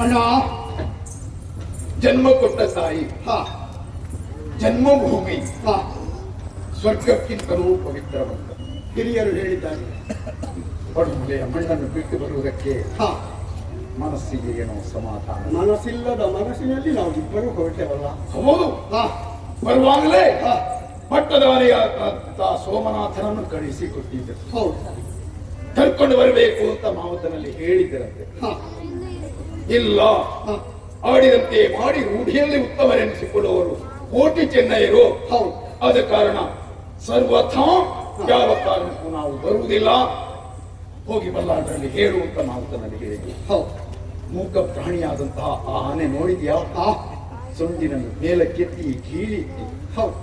ಅಣ್ಣ, ಜನ್ಮ ಕೊಟ್ಟ ತಾಯಿ, ಜನ್ಮಭೂಮಿ ಸ್ವರ್ಗಕ್ಕಿಂತಲೂ ಪವಿತ್ರವಂತ ಹಿರಿಯರು ಹೇಳಿದ್ದಾರೆ. ಪಡುಮಲೆಯ ಮಣ್ಣನ್ನು ಬಿಟ್ಟು ಬರುವುದಕ್ಕೆ ಮನಸ್ಸಿಗೆ ಏನೋ ಸಮಾಧಾನ. ಮನಸ್ಸಿಲ್ಲದ ಮನಸ್ಸಿನಲ್ಲಿ ನಾವು ಇಬ್ಬರು ಹೊರಟೆವಲ್ಲ. ಹೌದು, ಬರುವಾಗಲೇ ಪಟ್ಟದವರೆಯಾದ ಸೋಮನಾಥನನ್ನು ಕಳಿಸಿಕೊಟ್ಟಿದ್ದರು. ಹೌದು, ಕರ್ಕೊಂಡು ಬರಬೇಕು ಅಂತ ಮಾವತನಲ್ಲಿ ಹೇಳಿದ್ದರಂತೆ. ಇಲ್ಲ, ಆಡಿದಂತೆ ಮಾಡಿ ರೂಢಿಯಲ್ಲಿ ಉತ್ತಮರೆನಿಸಿಕೊಳ್ಳುವರು ಕೋಟಿ ಚೆನ್ನಯ್ಯರು. ಹೌದು, ಆದ ಕಾರಣ ಸರ್ವಥಾ ಯಾವ ಕಾರಣಕ್ಕೂ ನಾವು ಬರುವುದಿಲ್ಲ, ಹೋಗಿ ಬಲ್ಲಾಟರಲ್ಲಿ ಹೇಳುವಂತ ಮಾವತನಲ್ಲಿ ಹೇಳಿದ್ವಿ. ಹೌದು, ಮೂಕ ಪ್ರಾಣಿಯಾದಂತಹ ಆ ಆನೆ ನೋಡಿದ್ಯಾ? ಸೊಂಡಿನನ್ನು ಮೇಲಕ್ಕೆತ್ತಿ ಕೀಳಿ. ಹೌದು,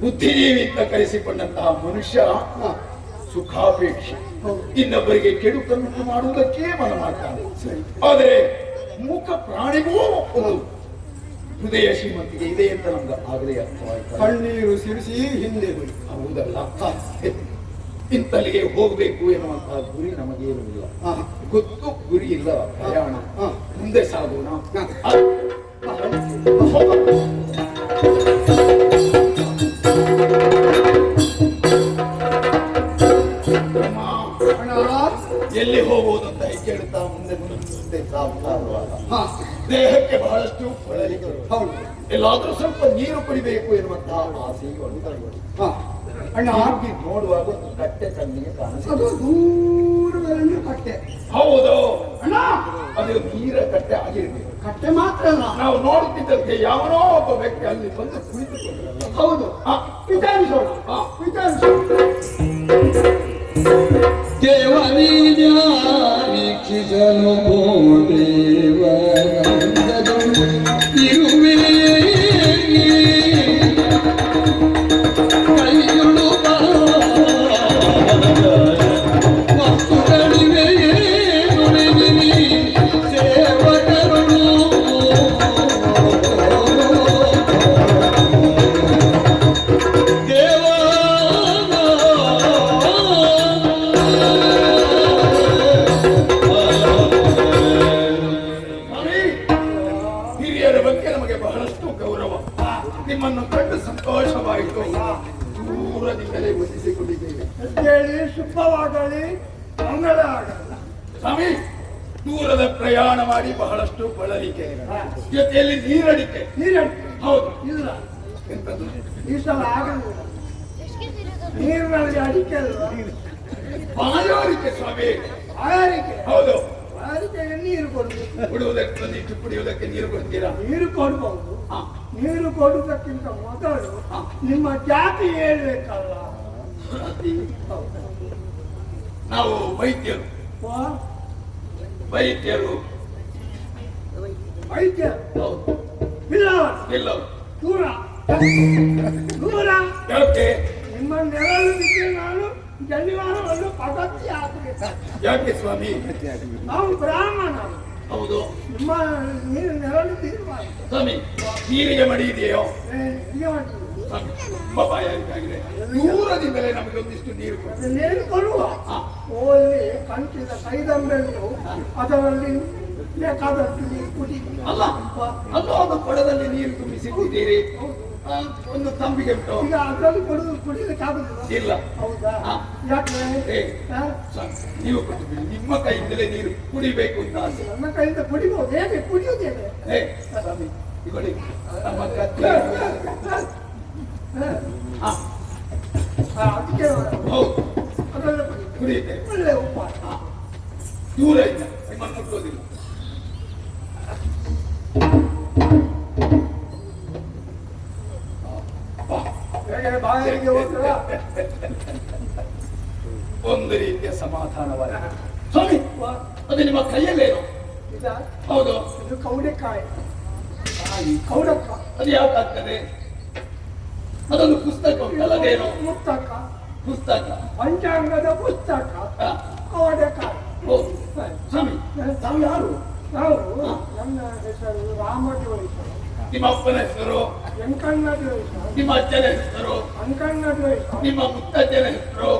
ಬುದ್ಧಿಜೀವಿ ಅಂತ ಕರೆಸಿಕೊಂಡಂತಹ ಮನುಷ್ಯ ಸುಖಾಪೇಕ್ಷೆ, ಇನ್ನೊಬ್ಬರಿಗೆ ಕೆಡುಕನ್ನು ಮಾಡುವುದಕ್ಕೆ ಮನ ಮಾಡ್ತಾನೆ. ಆದರೆ ಮೂಕ ಪ್ರಾಣಿಗೂ ಒಂದು ಹೃದಯ ಶ್ರೀಮಂತಿಗೆ ಇದೆ ಅಂತ ನಮ್ಗೆ ಆಗಲೇ ಅರ್ಥವಾಯ್ತು. ಕಣ್ಣೀರು ಸಿರಿಸಿ ಹಿಂದೆ ಹೋಗಿ. ಹೌದಲ್ಲ, ಇಂತಲ್ಲಿಗೆ ಹೋಗ್ಬೇಕು ಎನ್ನುವಂತಹ ಗುರಿ ನಮಗೇನು ಇಲ್ಲ. ಗೊತ್ತು ಗುರಿ ಇಲ್ಲ, ಪ್ರಯಾಣ ಮುಂದೆ ಸಾಗೋಣ. ಎಲ್ಲಿ ಹೋಗುವುದಂತ ಕೇಳುತ್ತಾ ಮುಂದೆ ಮುಂದೆ ಸಾಗ್ತಾ ಇರುವಾಗ ದೇಹಕ್ಕೆ ಬಹಳಷ್ಟು ಬಳಲಿಕೆ. ಹೌದು, ಎಲ್ಲಾದ್ರೂ ಸ್ವಲ್ಪ ನೀರು ಕುಡಿಬೇಕು ಎನ್ನುವಂತಹ ಆಸೆಯು ಅಣ್ಣ ಹಾಕಿ ನೋಡುವಾಗ ಒಂದು ಕಟ್ಟೆ ಕಣ್ಣಿಗೆ ಕಾಣಿಸ್ತದೆ. ದೂರದಲ್ಲಿ ಕಟ್ಟೆ. ಹೌದು ಅಣ್ಣ, ಅದು ನೀರ ಕಟ್ಟೆ ಆಗಿರ್ಬೇಕು. ಕಟ್ಟೆ ಮಾತ್ರ ಅಲ್ಲ, ನಾವು ನೋಡುತ್ತಿದ್ದಂತೆ ಯಾವನೋ ಒಬ್ಬ ವ್ಯಕ್ತಿ ಅಲ್ಲಿ ಬಂದು ಕುಳಿತುಕೊಂಡ್ರಲ್ಲ. ಹೌದು, ವಿಚಾರಿಸೋಣ. ವಿಚಾರಿಸೋಣ. ದೇವನಿಜಾನಿಕ್ಷಿಸಲು ಇರುವೆ ಕೈಯೊಳು ವಸ್ತುಗಳಿವೆ ನುಡಿದಿರಿ ಸೇವಕರು ನಿಮ್ಮನ್ನು ಕಂಡು ಸಂತೋಷವಾಯಿತು. ದೂರದಿಂದಲೇ ವಂದಿಸಿಕೊಂಡಿದ್ದೇವೆ. ಹೇಳಿ, ಶುಭವಾಗಲಿ, ಮಂಗಳ ಆಗಲ್ಲ. ಸ್ವಾಮಿ, ದೂರದ ಪ್ರಯಾಣ ಮಾಡಿ ಬಹಳಷ್ಟು ಬಳಲಿಕೆ, ಜೊತೆಯಲ್ಲಿ ನೀರಡಿಕೆ. ನೀರಡಿಕೆ? ಹೌದು. ಇಲ್ಲ, ಎಂತದ್ದು? ಈ ಸಲ ಆಗಲಿಲ್ಲ. ನೀರಿನಲ್ಲಿ ಅಡಿಕೆ ಅಲ್ವಾ? ಬಾಯಾರಿಕೆ ಸ್ವಾಮಿ. ಬಾಯಾರಿಕೆ? ಹೌದು. ಬಾಯಾರಿಕೆಗೆ ನೀರು ಕೊಡ್ಬೇಕು. ಕುಡಿಯುವುದಕ್ಕೆ ಬಂದಿಟ್ಟು ಕುಡಿಯುವುದಕ್ಕೆ ನೀರು ಕೊಡ್ತೀರಾ? ನೀರು ಕೊಡ್ಬಹುದು. ನೀರು ಕೊಡುವುದಕ್ಕಿಂತ ಮೊದಲು ನಿಮ್ಮ ಜಾತಿ ಹೇಳ್ಬೇಕಲ್ಲ. ನಾವು ವೈದ್ಯರು. ವೈದ್ಯರು ವೈದ್ಯ ಹೌದು. ಇಲ್ಲ ಇಲ್ಲ, ದೂರ ದೂರ. ಯಾಕೆ? ನಿಮ್ಮ ನೆರಳು ಬಿಟ್ಟರೆ ನಾನು ಜನಿವಾರವನ್ನು ಪದ್ಧತಿ ಹಾಕಬೇಕು. ಯಾಕೆ ಸ್ವಾಮಿ? ನಾವು ಬ್ರಾಹ್ಮಣ. ಹೌದು. ನಿಮ್ಮ ನೀರು ನೆರಳು ತೀರ್ಮಾನ. ಸ್ವಾಮಿ, ನೀರಿಗೆ ಮಡಿ ಇದೆಯೋ? ಸ್ವಾಮಿ, ತುಂಬಾ ಬಾಯಾರಿಕೆ ಆಗಿದೆ. ದೂರದಿಂದಲೇ ನಮಗೆ ಒಂದಿಷ್ಟು ನೀರು ಕೊಡಿ. ನೀರು ಕೊಡುವ. ಓಲಿ ಕಂಚಿದ ಕೈದಂಬೆಂಟು, ಅದರಲ್ಲಿ ಬೇಕಾದಷ್ಟು ನೀರು ಕುಡಿ. ಅಲ್ಲ, ಅದು ಕೊಡದಲ್ಲಿ ನೀರು ತುಂಬಿಸಿದ್ದೀರಿ. ಒಂದು ತಂಬಿಗೆ ಉಂಟು. ಈಗ ಅದರಲ್ಲಿ ಕುಡಿಲಿಕ್ಕೆ ಆಗುದಿಲ್ಲ. ಇಲ್ಲ. ಹೌದಾ? ಯಾಕೆ? ನೀವು ಕೊಟ್ಟು ಬಿಡಿ. ನಿಮ್ಮ ಕೈಯಿಂದಲೇ ನೀರು ಕುಡಿಬೇಕು ಅಂತ ಆಸೆ. ನನ್ನ ಕೈಯಿಂದ ಕುಡಿಬಹುದು. ಹೇಗೆ ಕುಡಿಯುವುದೇನೆ? ಸ್ವಾಮಿ, ಇಗೊಳ್ಳಿ ನಮ್ಮ ಕತ್ತೆ. ಅದಕ್ಕೆ ಹೌದು, ಅದರಲ್ಲಿ ಕುಡಿಯುತ್ತೇವೆ. ಒಳ್ಳೆ ಉಪಾಯ. ದೂರ ಇಲ್ಲ, ನಿಮ್ಮನ್ನು ಮುಟ್ಟೋದಿಲ್ಲ. ಬಾಯಿಗೆ ಹೋದ್ರ ಒಂದು ರೀತಿಯ ಸಮಾಧಾನವಾದ. ಸ್ವಾಮಿ, ಅದು ನಿಮ್ಮ ಕೈಯಲ್ಲೇನು? ಹೌದು, ಇದು ಕೌಡೆಕಾಯಿ. ಕೌಡಕ್ಕ. ಅದು ಯಾಕಾಗ್ತದೆ? ಅದೊಂದು ಪುಸ್ತಕ ಉಂಟಲ್ಲ, ಅದೇನು? ಪುಸ್ತಕ. ಪುಸ್ತಕ, ಪಂಚಾಂಗದ ಪುಸ್ತಕ. ಕೌಡೆಕಾಯಿ. ಸ್ವಾಮಿ, ತಾವು ಯಾರು? ನಾವು, ನನ್ನ ಹೆಸರು ರಾಮಜೋಯಿಸ. ನಿಮ್ಮ ಅಪ್ಪನ ಹೆಸರು? ವೆಂಕಣ್ಣ ಜೋಯಿಸ. ನಿಮ್ಮ ಅಜ್ಜನ ಹೆಸರು? ಅಂಕಣ್ಣ ಜೋಯಿಸ. ನಿಮ್ಮ ಮುತ್ತಜ್ಜನ ಹೆಸರು?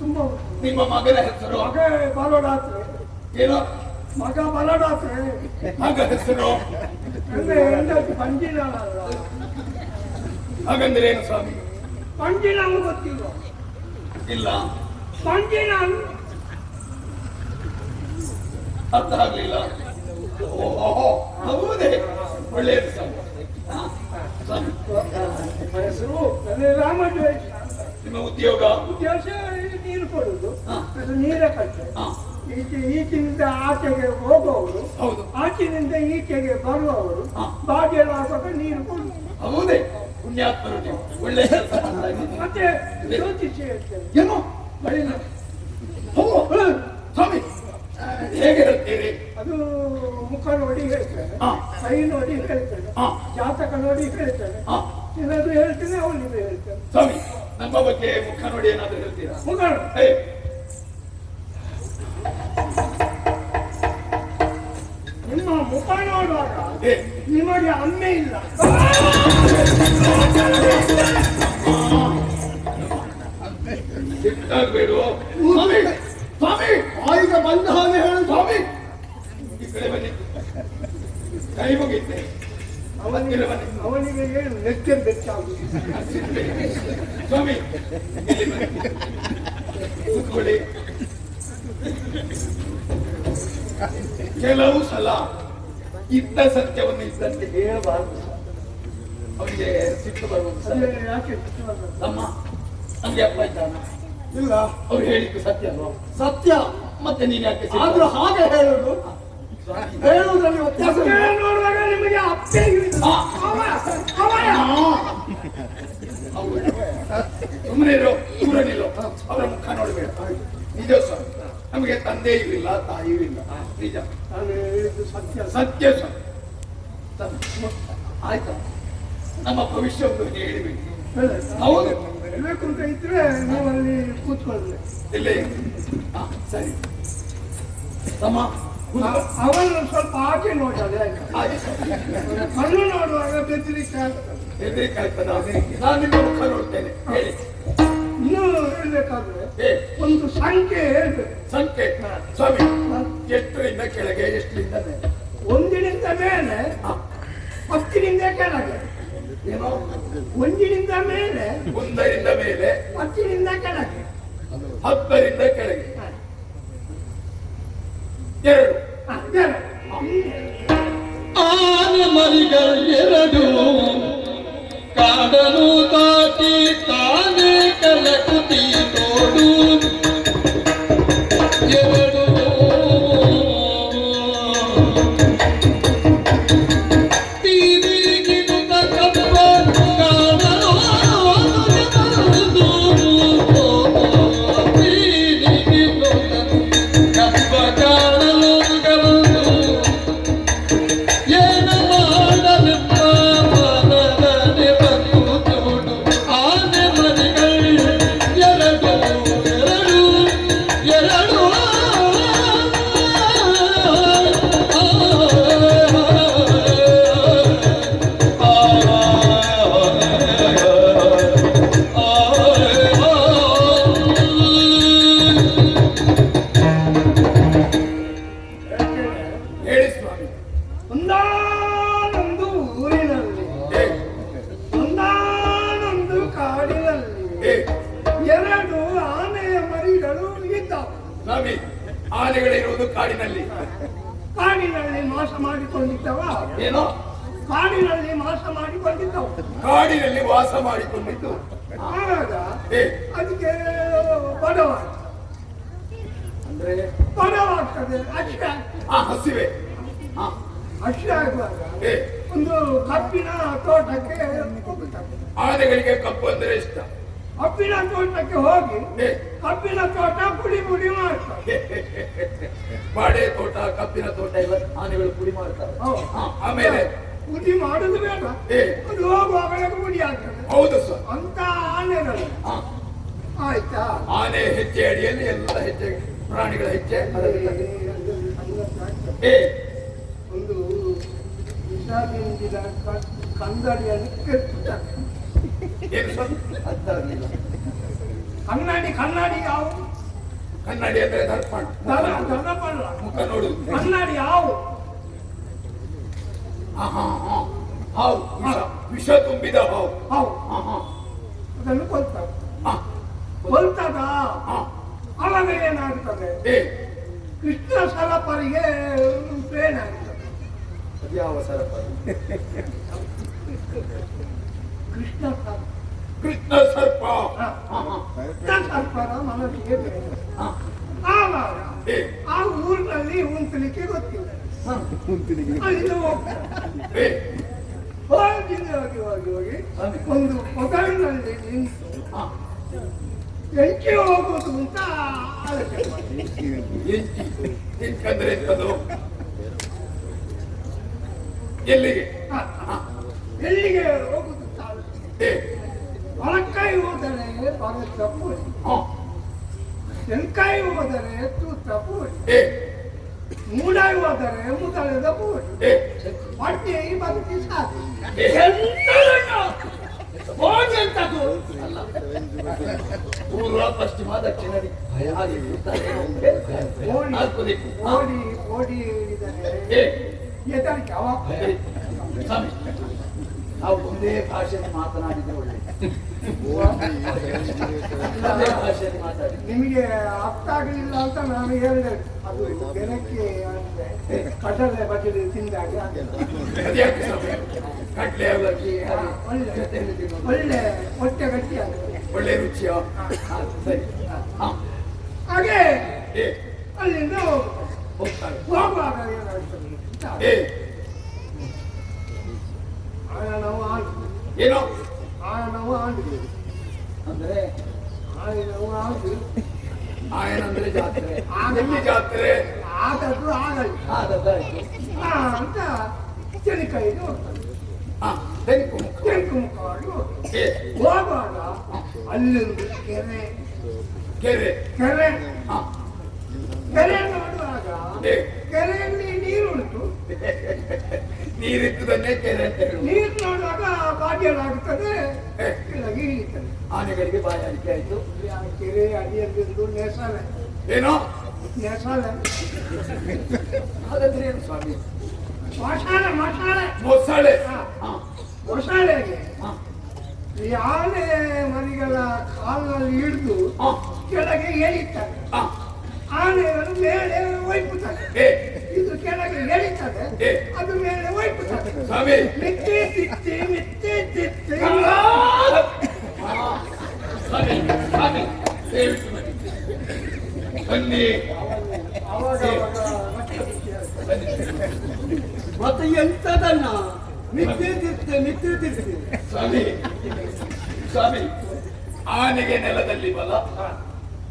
ತುಂಬ ನಿಮ್ಮ ಮಗನ ಹೆಸರು ಮಗ ಬಲಡಾತ್ರೆ. ಏನೋ ಮಗ ಬಲಡಾತ್ರೆ. ಮಗ ಹೆಸರು ಅಂದ್ರೆ ಹೆಂಡತಿ ಪಂಜಿನಾಳ ಅಲ್ಲ. ಹಾಗಂದ್ರೆ ಏನು ಸ್ವಾಮಿ? ಪಂಜಿನಾಳು ಗೊತ್ತಿಲ್ಲ. ಇಲ್ಲ, ಪಂಜಿನಾಳು ಅರ್ಥ ಆಗ್ಲಿಲ್ಲ. ಓಹೋ, ಹೌದೇ, ಒಳ್ಳೆಯದು ಸ್ವಾಮಿ. ಸ್ವಾಮಿ, ನಿಮ್ಮ ಹೆಸರು ರಾಮದ್ವೇಷ. ನಿಮ್ಮ ಉದ್ಯೋಗ? ಉದ್ದೇಶ ನೀರು ಕೊಡುದು. ಹಾ. ಅದು ನೀರೇ ಕಟ್ಟೆ. ಹಾ, ಈಚಿನಿಂದ ಆಚೆಗೆ ಹೋಗುವವರು, ಹೌದು. ಆಚಿನಿಂದ ಈಚೆಗೆ ಬರುವವರು, ಹಾ. ಬಾಗಿಲು ಹಾಕುವಾಗ ನೀರು ಕೊಡುದು. ಹೌದೇ, ಪುಣ್ಯಾತ್ಮರು ನೀವು. ಒಳ್ಳೆ ಕೆಲಸ ಮಾಡ್ತಾ ಇದ್ದೀರಿ. ಮತ್ತೆ ಜ್ಯೋತಿಷಿ ಹೇಳ್ತೇನೆ. ಏನು ಬಳಿನ ಹೋ, ಸ್ವಾಮಿ ಹೇಗೆ ಹೇಳ್ತೀರಿ? ಅದು ಮುಖ ನೋಡಿ ಹೇಳ್ತೇನೆ, ಹಾ. ಕೈ ನೋಡಿ ಹೇಳ್ತೇನೆ, ಹಾ. ಜಾತಕ ನೋಡಿ ಹೇಳ್ತೇನೆ. ಹಾ. ಏನಾದ್ರು ಹೇಳ್ತೇನೆ, ಅವನಿಗೆ ಹೇಳ್ತೇನೆ. ಸ್ವಾಮಿ, ನಮ್ಮ ಬಗ್ಗೆ ಮುಖ ನೋಡಿ ಏನಾದ್ರು ಹೇಳ್ತೀರಾ? ಮುಖ ಏ, ನಿಮ್ಮ ಮುಖ ನೋಡುವಾಗ ಏ, ನಿಮಗೆ ಅಮ್ಮೆ ಇಲ್ಲ. ಸಿಟ್ಟಾಗ್ಬೇಡು ಸ್ವಾಮಿ. ಸ್ವಾಮಿ, ಆಯ್ಗ ಬಂದ ಹಾಗೆ ಹೇಳು. ಸ್ವಾಮಿ, ಈ ಕಡೆ ಬನ್ನಿ, ಕೈ ಮುಗಿತೆ. ಅವತ್ತಿರ ಬನ್ನಿ. ಅವನಿಗೆ ಏನು ನೆಕ್ಕೆ ಬೆಚ್ಚಾಗುದು. ಸ್ವಾಮಿ, ಇಲ್ಲಿ ಬನ್ನಿ. ಕೂತ್ಕೊಳ್ಳಿ. ಕೆಲವು ಸಲ ಇದ್ದ ಸತ್ಯವನ್ನು ಇದ್ದಂತೆ ಹೇಳಬಾರದು. ಅವನಿಗೆ ಸಿಟ್ಟು ಬರುವುದು ಅದೇ ಯಾಕೆ ತಮ್ಮ, ನಮ್ಗೆ ಅಪ್ಪ ಇದ್ದಾನ? ಇಲ್ಲ, ಅವ್ರು ಹೇಳಿದ್ದು ಸತ್ಯ ಅಲ್ವಾ? ಸತ್ಯ. ಮತ್ತೆ ನೀನ್ ಯಾಕೆ ಸಿಟ್ಟು? ಆದ್ರೂ ಹಾಗೆ ಹೇಳುದು, ಹೇಳುವುದರಲ್ಲಿ ವ್ಯತ್ಯಾಸ ನೋಡುವಾಗ ನಿಮಗೆ ಅಪ್ಪೆ ಇಲ್ಲ. ಸುಮ್ಮನೆ ಇರೋ, ದೂರ ನಿಲ್ಲೋ, ಅವರ ಮುಖ ನೋಡ್ಬೇಡ. ನಿಜ ಸ್ವಾಮಿ, ನಮಗೆ ತಂದೆಯೂ ಇಲ್ಲ, ತಾಯಿಯೂ ಇಲ್ಲ. ನಿಜ, ನಾನು ಹೇಳಿದ್ದು ಸತ್ಯ. ಸತ್ಯ ಸ್ವಾಮಿ. ಆಯ್ತಾ, ನಮ್ಮ ಭವಿಷ್ಯವನ್ನು ಹೇಳಿಬಿಡಿ. ಹೌದು, ಹೇಳ್ಬೇಕು ಅಂತ ಇದ್ರೆ ನೀವು ಅಲ್ಲಿ ಕೂತ್ಕೊಳ್ಬೇಕು. ಇಲ್ಲೇ ಸರಿ ತಮ್ಮ, ಅವನು ಸ್ವಲ್ಪ ಆಚೆ ನೋಡಲ್ಲ. ಕಣ್ಣು ನೋಡುವಾಗ ಬೆದರಿಕೆ ಆಗ್ತದೆ. ಹೆದರಿಕೆ ಆಗ್ತದ? ನಾನು ನಿಮ್ಮ ಮುಖ ನೋಡ್ತೇನೆ, ಹೇಳಿ. ಇನ್ನೂ ಹೇಳ್ಬೇಕಾದ್ರೆ ಏ, ಒಂದು ಸಂಖ್ಯೆ ಹೇಳ್ಬೇಕು. ಸಂಖ್ಯೆ ಸ್ವಾಮಿ, ಎಷ್ಟರಿಂದ ಕೆಳಗೆ, ಎಷ್ಟರಿಂದ ಮೇಲೆ? ಒಂದಿನಿಂದ ಮೇಲೆ, ಹತ್ತಿನಿಂದ ಕೆಳಗೆ. ಏನೋ ಒಂದಿನಿಂದ ಮೇಲೆ, ಒಂದರಿಂದ ಮೇಲೆ, ಹತ್ತಿನಿಂದ ಕೆಳಗೆ, 10ರಿಂದ ಕೆಳಗೆ, 2. ಎರಡು. ಆನೆ ಮರಿಗಳೆರಡು ಕಾಡನು ದಾಟಿ ತಾನೇ ಕಲಕುತಿ ನೋಡು. ಎರಡು ತೀರಿಗಿಡುತ್ತ ಕಬ್ಬ ಕಾಡಲು ತೀರಿಗಿಡುತ್ತ ಕಬ್ಬ ಕಾಡಲು ಏನು ಮಾಡಲೆಪ್ಪ ಮನದಲ್ಲಿ ಬಂದು ಚೂಡು. ಆನೆ ಮರಿಗಳು ಎರಡು ಎರಡು ಎರಡು ಹೇಳಿ ಸ್ವಾಮಿ. ಒಂದಾನೊಂದು ಊರಿನಲ್ಲಿ, ಏ, ಒಂದಾನೊಂದು ಕಾಡಿನಲ್ಲಿ ಏ, ಎರಡು ಆನೆಯ ಮರಿಗಳು ಇದ್ದವು. ಸ್ವಾಮಿ, ಆನೆಗಳಿರುವುದು ಕಾಡಿನಲ್ಲಿ. ಕಾಡಿನಲ್ಲಿ ಮಾಸ ಮಾಡಿಕೊಂಡಿದ್ದವ. ಏನೋ ಕಾಡಿನಲ್ಲಿ ಮಾಸ ಮಾಡಿಕೊಂಡಿದ್ದವು. ಕಾಡಿನಲ್ಲಿ ವಾಸ ಮಾಡಿಕೊಂಡಿದ್ದು. ಆಗ ಏ, ಅದಕ್ಕೆ ಬಡವಾಗ್ತದೆ. ಅಂದ್ರೆ ಬಡವಾಗ್ತದೆ, ಅಷ್ಟೇ. ಹಸಿವೆ. ಅಷ್ಟೇ ಆಗುವಾಗ ಏ, ಒಂದು ಕಬ್ಬಿನ ತೋಟಕ್ಕೆ ಹೋಗುತ್ತದೆ. ಆನೆಗಳಿಗೆ ಕಪ್ಪು ಅಂದ್ರೆ ಇಷ್ಟ. ಕಬ್ಬಿನ ತೋಟಕ್ಕೆ ಹೋಗಿ ಏ, ಕಬ್ಬಿನ ತೋಟ ಪುಡಿ ಪುಡಿ ಮಾಡ್ತಾರೆ. ಬಾಳೆ ತೋಟ, ಕಬ್ಬಿನ ತೋಟ ಎಲ್ಲ ಆನೆಗಳು ಪುಡಿ ಮಾಡ್ತಾರೆ. ಹೌದು. ಆಮೇಲೆ ಪುಡಿ ಮಾಡುದು ಬೇಡ, ಏ, ಅದು ಹೋಗುವಾಗ ಪುಡಿ ಆಗ್ತದೆ. ಹೌದು ಸರ್. ಅಂತ ಆನೆಗಳು. ಆಯ್ತಾ? ಆನೆ ಹೆಜ್ಜೆ ಅಡಿಯಲ್ಲಿ ಎಲ್ಲ ಹೆಜ್ಜೆ ಪ್ರಾಣಿಗಳ ಹೆಜ್ಜೆ ಅದರಲ್ಲಿ. ಏ, ಒಂದು ವಿಷಾದಿಂದಿನ ಕಂದಡಿಯಲ್ಲಿ ಕೆತ್ತುತ್ತಾರೆ. ಏನು ಸರ್? ಅರ್ಥ ಆಗ್ಲಿಲ್ಲ. ಕನ್ನಡಿ ಯಾವ ಕನ್ನಡಿ ಅಂದ್ರೆ ದರ್ಪಣ. ದರ್ಪಣ ಮುಖ ನೋಡು. ಕನ್ನಡಿ ಹಾವು. ಹಾವು ವಿಷ ತುಂಬಿದ ಹಾವು. ಹಾವು ಅದನ್ನು ಕೊಲ್ತದ. ಕೊಲ್ತದ ಅವಾಗ ಏನಾಗ್ತದೆ? ಕೃಷ್ಣ ಸರಪರಿಗೆ ಪ್ರೇರಣೆ ಆಗ್ತದೆ. ಯಾವ ಸರಪರಿ? ಕೃಷ್ಣ ಸರ್ಪ. ಕೃಷ್ಣ ಸರ್ಪ. ಕೃಷ್ಣ ಸರ್ಪರ ಮನಸ್ಸಿಗೆ ಬೇರೆ. ಆವಾಗ ಆ ಊರಿನಲ್ಲಿ ಉಂಟಲಿಕ್ಕೆ ಗೊತ್ತಿಲ್ಲ. ಅಲ್ಲಿಂದ ಹೋಗ್ತಾರೆ. ಹೋಗಿ ಒಂದು ಮೊದಲಿನಲ್ಲಿ ನಿಂತು ಎಂಕಿ ಹೋಗುವುದು ಅಂತ ಆಲೋಚನೆ ಮಾಡಿ. ಎಂಕಂದ್ರೆ ಎಂತದು? ಎಲ್ಲಿಗೆ ಎಲ್ಲಿಗೆ ಹೋಗುದು ಅಂತ ಆಲೋಚನೆ. ಹೊರಕಾಯಿ ಹೋದರೆ ಬರ ತಪ್ಪೋಡಿ, ತೆಂಕಾಯಿ ಹೋದರೆ ತೂತ ಪೋಡಿ, ಮೂಡಾಯಿ ಹೋದರೆ ಮುದಳದ ಪೋಡಿ, ಹೊಟ್ಟೆ ಬದುಕಿ ಸಾಕು. ಹೋಗಿ ಅಂತದ್ದು ಪೂರ್ವ ಪಶ್ಚಿಮ ದಕ್ಷಿಣ ಓಡಿ ಓಡಿ ಎದಕ್ಕೆ ಅವ ನಾವು ಒಂದೇ ಭಾಷೆಯಲ್ಲಿ ಮಾತನಾಡಿದ್ರೆ ಒಳ್ಳೆ. ನಿಮಗೆ ಅರ್ಥ ಆಗಲಿಲ್ಲ ಅಂತ ನಾನು ಹೇಳಿದೆ. ಅದು ಬೆಳಗ್ಗೆ ಅಂದ್ರೆ ಕಡಲೆ ಬಜೆ ತಿಂದಾಗ ಕಡ್ಲೆ ಅವಲಕ್ಕಿ ಒಳ್ಳೆ ಹೊಟ್ಟೆ ಗಟ್ಟಿ ಆಗ್ತದೆ, ಒಳ್ಳೆ ರುಚಿಯ. ಸರಿ, ಹಾಗೆ ಅಲ್ಲಿಂದ ಹೋಗ್ತಾರೆ. ಹೋಗುವಾಗ ಏನಾಗ್ತದೆ? ನಾವು ಆಡು ಏನೋ ನಾವು ಆಡು ಅಂದ್ರೆ ನಾವು ಆಡು ಆಯನಂದ್ರೆ ಜಾತ್ರೆ. ಎಲ್ಲಿ ಜಾತ್ರೆ? ಆದದ್ದು ಆಗಲ್ಲ ಅಂತ ಚಳಿಕಾಯಿಗೆ ಹೋಗ್ತದೆ. ತೆಂಕು ಮುಖವಾಗಿ ಹೋಗ್ತದೆ. ಹೋಗುವಾಗ ಅಲ್ಲೊಂದು ಕೆರೆ ಕೆರೆ ಕೆರೆ ಕೆರೆ ನೋಡುವಾಗ ಕೆರೆಯಲ್ಲಿ ನೀರು ಉಂಟು. ನೀರಿದ್ದದನ್ನೇ ಕೆರೆ ಅಂತ ಹೇಳಿ. ನೀರು ನೋಡುವಾಗ ಬಾಗಿಲಾಗುತ್ತದೆ, ಕೆಳಗೆ ಇಳಿತದೆ. ಆನೆಗಳಿಗೆ ಬಾಯಾರಿಕೆ ಆಯ್ತು. ಕೆರೆ ಅಡಿಯಲ್ಲಿಂದು ನೆಸಳೆ. ಏನೋ ನೆಸಳೆ ಹಾಗಾದ್ರೆ ಏನು ಸ್ವಾಮಿ? ಮಸಾಲೆ ಮಸಾಲೆ ಮೊಸಳೆ. ಮೊಸಳೆಗೆ ಈ ಆನೆ ಮರಿಗಳ ಕಾಲಿನಲ್ಲಿ ಹಿಡಿದು ಕೆಳಗೆ ಎಳಿತಾರೆ. ಆನೆಗಳು ಮೇಲೆ ಒಯ್ಪುತ್ತದೆ. ಇದು ಕೆಳಗೆ ಎಳಿತದೆ, ಅದು ಮೇಲೆ ಒಯ್ಪುತ್ತದೆ. ಸ್ವಾಮಿ ಮಿತ್ತಿ ತಿತ್ತಿ ಮಿತ್ತಿ ತಿತ್ತಿ ಬನ್ನಿ. ಮತ್ತೆ ಎಂತದನ್ನ ಮಿತ್ತಿ ತಿರ್ತೆ ಮಿತ್ತಿ ತಿರ್ತಿ. ಸ್ವಾಮಿ ಸ್ವಾಮಿ ಆನೆಗೆ ನೆಲದಲ್ಲಿ ಬಲ,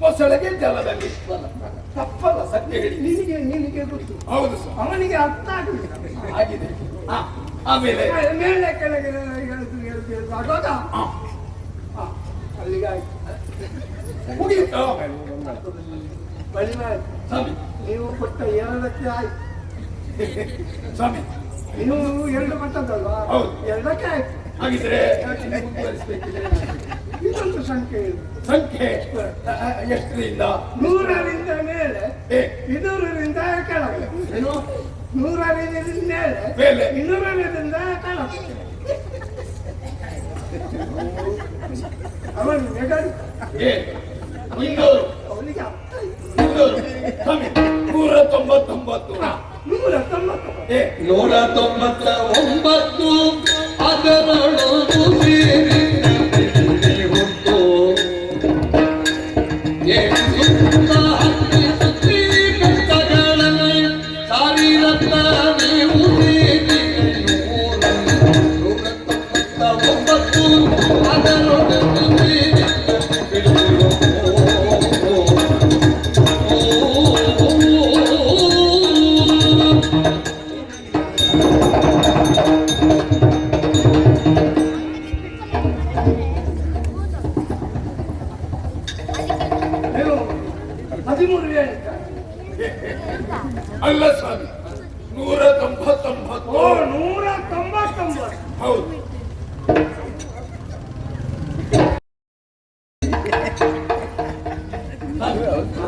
ಮೊಸಳೆಗೆ ಜಲದಲ್ಲಿ ಬಲ. ತಪ್ಪಲ್ಲ, ಸತ್ಯ ಹೇಳಿ. ನಿನಗೆ ಗೊತ್ತು. ಹೌದು ಸ್ವಾಮಿ. ಅವನಿಗೆ ಅರ್ಥ ಆಗಲಿಲ್ಲ. ಆಗಿದೆ. ಆಮೇಲೆ ಮೇಲೆ ಕೆಳಗೆ ಹೇಳುದು ಆಗುವಾಗ ಅಲ್ಲಿಗೆ ಆಯ್ತು, ಮುಗಿಯಿತು. ಬಳಿಮ ಸ್ವಾಮಿ ನೀವು ಕೊಟ್ಟ ಎರಡಕ್ಕೆ ಆಯ್ತು. ಸ್ವಾಮಿ ನೀವು ಎರಡು ಕೊಟ್ಟದಲ್ವಾ? ಹೌದು. ಎರಡಕ್ಕೆ ಆಯ್ತು. ಹಾಗಿದ್ರೆ ಇದೊಂದು ಸಂಖ್ಯೆ ಇದೆ. ಸಂಖ್ಯೆ ಎಷ್ಟರಿಂದ? 100ರಿಂದ ಮೇಲೆ, 200ರಿಂದ ಕೆಳಗೆ. ಏನು? 100ರಿಂದ ಮೇಲೆ, 200ರಿಂದ ಕೆಳಗೆ. ಅವನು ನೆಗಡಿ ಅವನಿಗೆ ಅರ್ಥ ಆಯ್ತು. 199 199 ಅದರೊಳಗೂ ಸೇರಿ ಉಂಟು. ಸುತ್ತ ಹತ್ತಿ ಸುತ್ತಿ ಬೆಟ್ಟಗಳನ್ನು ಸಾವಿರತ್ತ ನೀವು ಸೇರಿ 199 ಅದರೊಳಗೂ ಸೇರಿ ಅಲ್ಲ ಸ್ವಾಮಿ, 199. 199. ಹೌದು.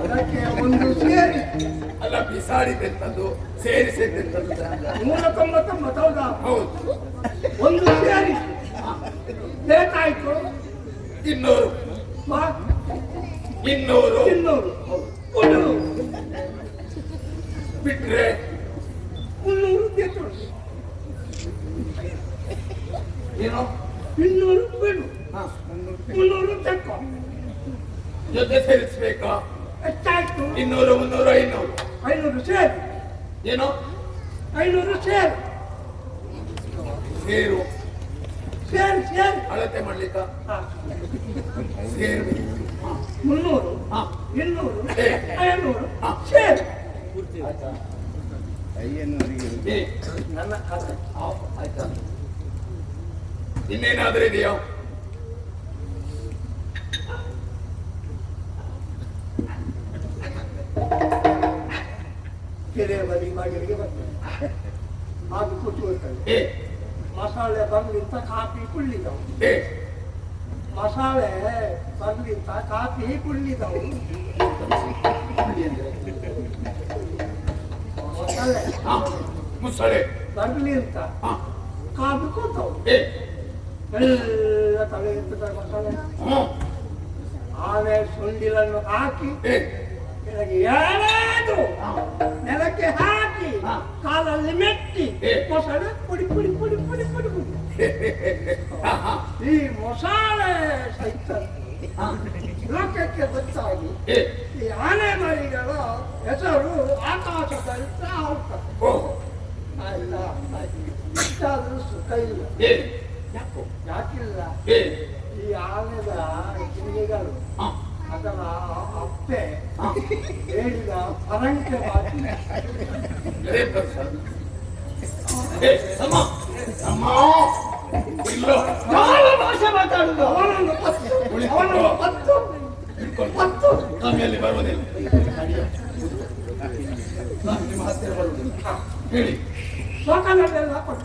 ಅದಕ್ಕೆ ಅಲ್ಲ ಬಿಸಾಡಿದ್ದೆಂತದ್ದು ಸೇರಿಸಿದ್ದೆಂತದ್ದು 199 ಹೌದಾ? ಹೌದು. ಒಂದು ಸೇರಿ ಬೇಕಾಯ್ತು 200 ಬಾ 200 200 ಕೊಡು ಬಿಟ್ರೆ 300 ಬೇಕು ಏನೋ 200 ಬಿಡು 300 ತೆಕ್ಕೋ ಜೊತೆ ಸೇರಿಸ್ಬೇಕಾ? ಎಷ್ಟಾಯ್ತು? 200 300 500 500 ಸೇರು ಏನೋ 500 ಸೇರು ಸೇರು ಸೇರು ಸೇರು ಅಳತೆ ಮಾಡ್ಲಿಕ್ಕ ಹಾ ಸೇರು 300 ಹಾ 200 ಏ. 500 ಸೇರು ಏ, ನನ್ನ ಖಾತೆ ಆಯ್ತಾ ಇನ್ನೇನಾದ್ರೂ ಇದೆಯಾ? ಕೆರೆ ಬದಿ ಬಾಗಿಲಿಗೆ ಬರ್ತದೆ ಅದು ಕೂತ್ಕೊಳ್ತದೆ ಏ ಮಸಾಲೆ ಬರ್ಲಿಂತ ಕಾಫಿ ಕುಳ್ಳಿದವು ಏ ಮಸಾಲೆ ಬರ್ಲಿಂತ ಕಾಫಿ ಕುಳ್ಳಿದವು ಮಸಾಲೆ ಹಾ ಮುಸಳೆ ಬರ್ಲಿಂತ ಹಾ ಕಾದು ಕೂತವು ಏ ಎಲ್ಲ ತಲೆ ಇರ್ತದೆ ಮಸಾಲೆ ಹಾ ಆಮೇಲೆ ಸುಂಡಿಲನ್ನು ಹಾಕಿ ಏ ಕೆಳಗೆ ಎಳೆದು ನೆಲಕ್ಕೆ ಹಾಕಿ ಕಾಲಲ್ಲಿ ಮೆಟ್ಟಿ ಮೊಸಳೆ ಪುಡಿ ಪುಡಿ ಪುಡಿ ಪುಡಿ ಪುಡಿ ಪುಡಿ ಈ ಮೊಸಳೆ ಸಹಿತ ಲೋಕಕ್ಕೆ ಗೊತ್ತಾಗಿ ಈ ಆನೆ ಮರಿಗಳ ಹೆಸರು ಆಕಾಶದಲ್ಲಿ ಹಾರುತ್ತದೆ. ಓಹೋ ಆಯ್ತಾ ಇಷ್ಟಾದ್ರೂ ಸುಖ ಇಲ್ಲ. ಏ ಯಾಕೋ ಯಾಕಿಲ್ಲ? ಏ ಈ ಆನೆದ ಕಿಂಡಿಗಳು ಹಾ ಅದರ ಅಪ್ಪೆ ಹೇಳಿದ ಪರಂಕೆ ಬಾಕಿ ಏ ಸಮ ಸಮ ಇಲ್ಲ ಯಾವ ಭಾಷೆ ಮಾತಾಡುದು? ಅವನನ್ನು ಪತ್ತು ಆಮೇಲೆ ಬರುವುದಿಲ್ಲ ನಾನು ನಿಮ್ಮ ಹತ್ತಿರ ಬರುವುದಿಲ್ಲ ಹೇಳಿ ಸ್ವತಃದಲ್ಲೆಲ್ಲ ಕೊಟ್ಟ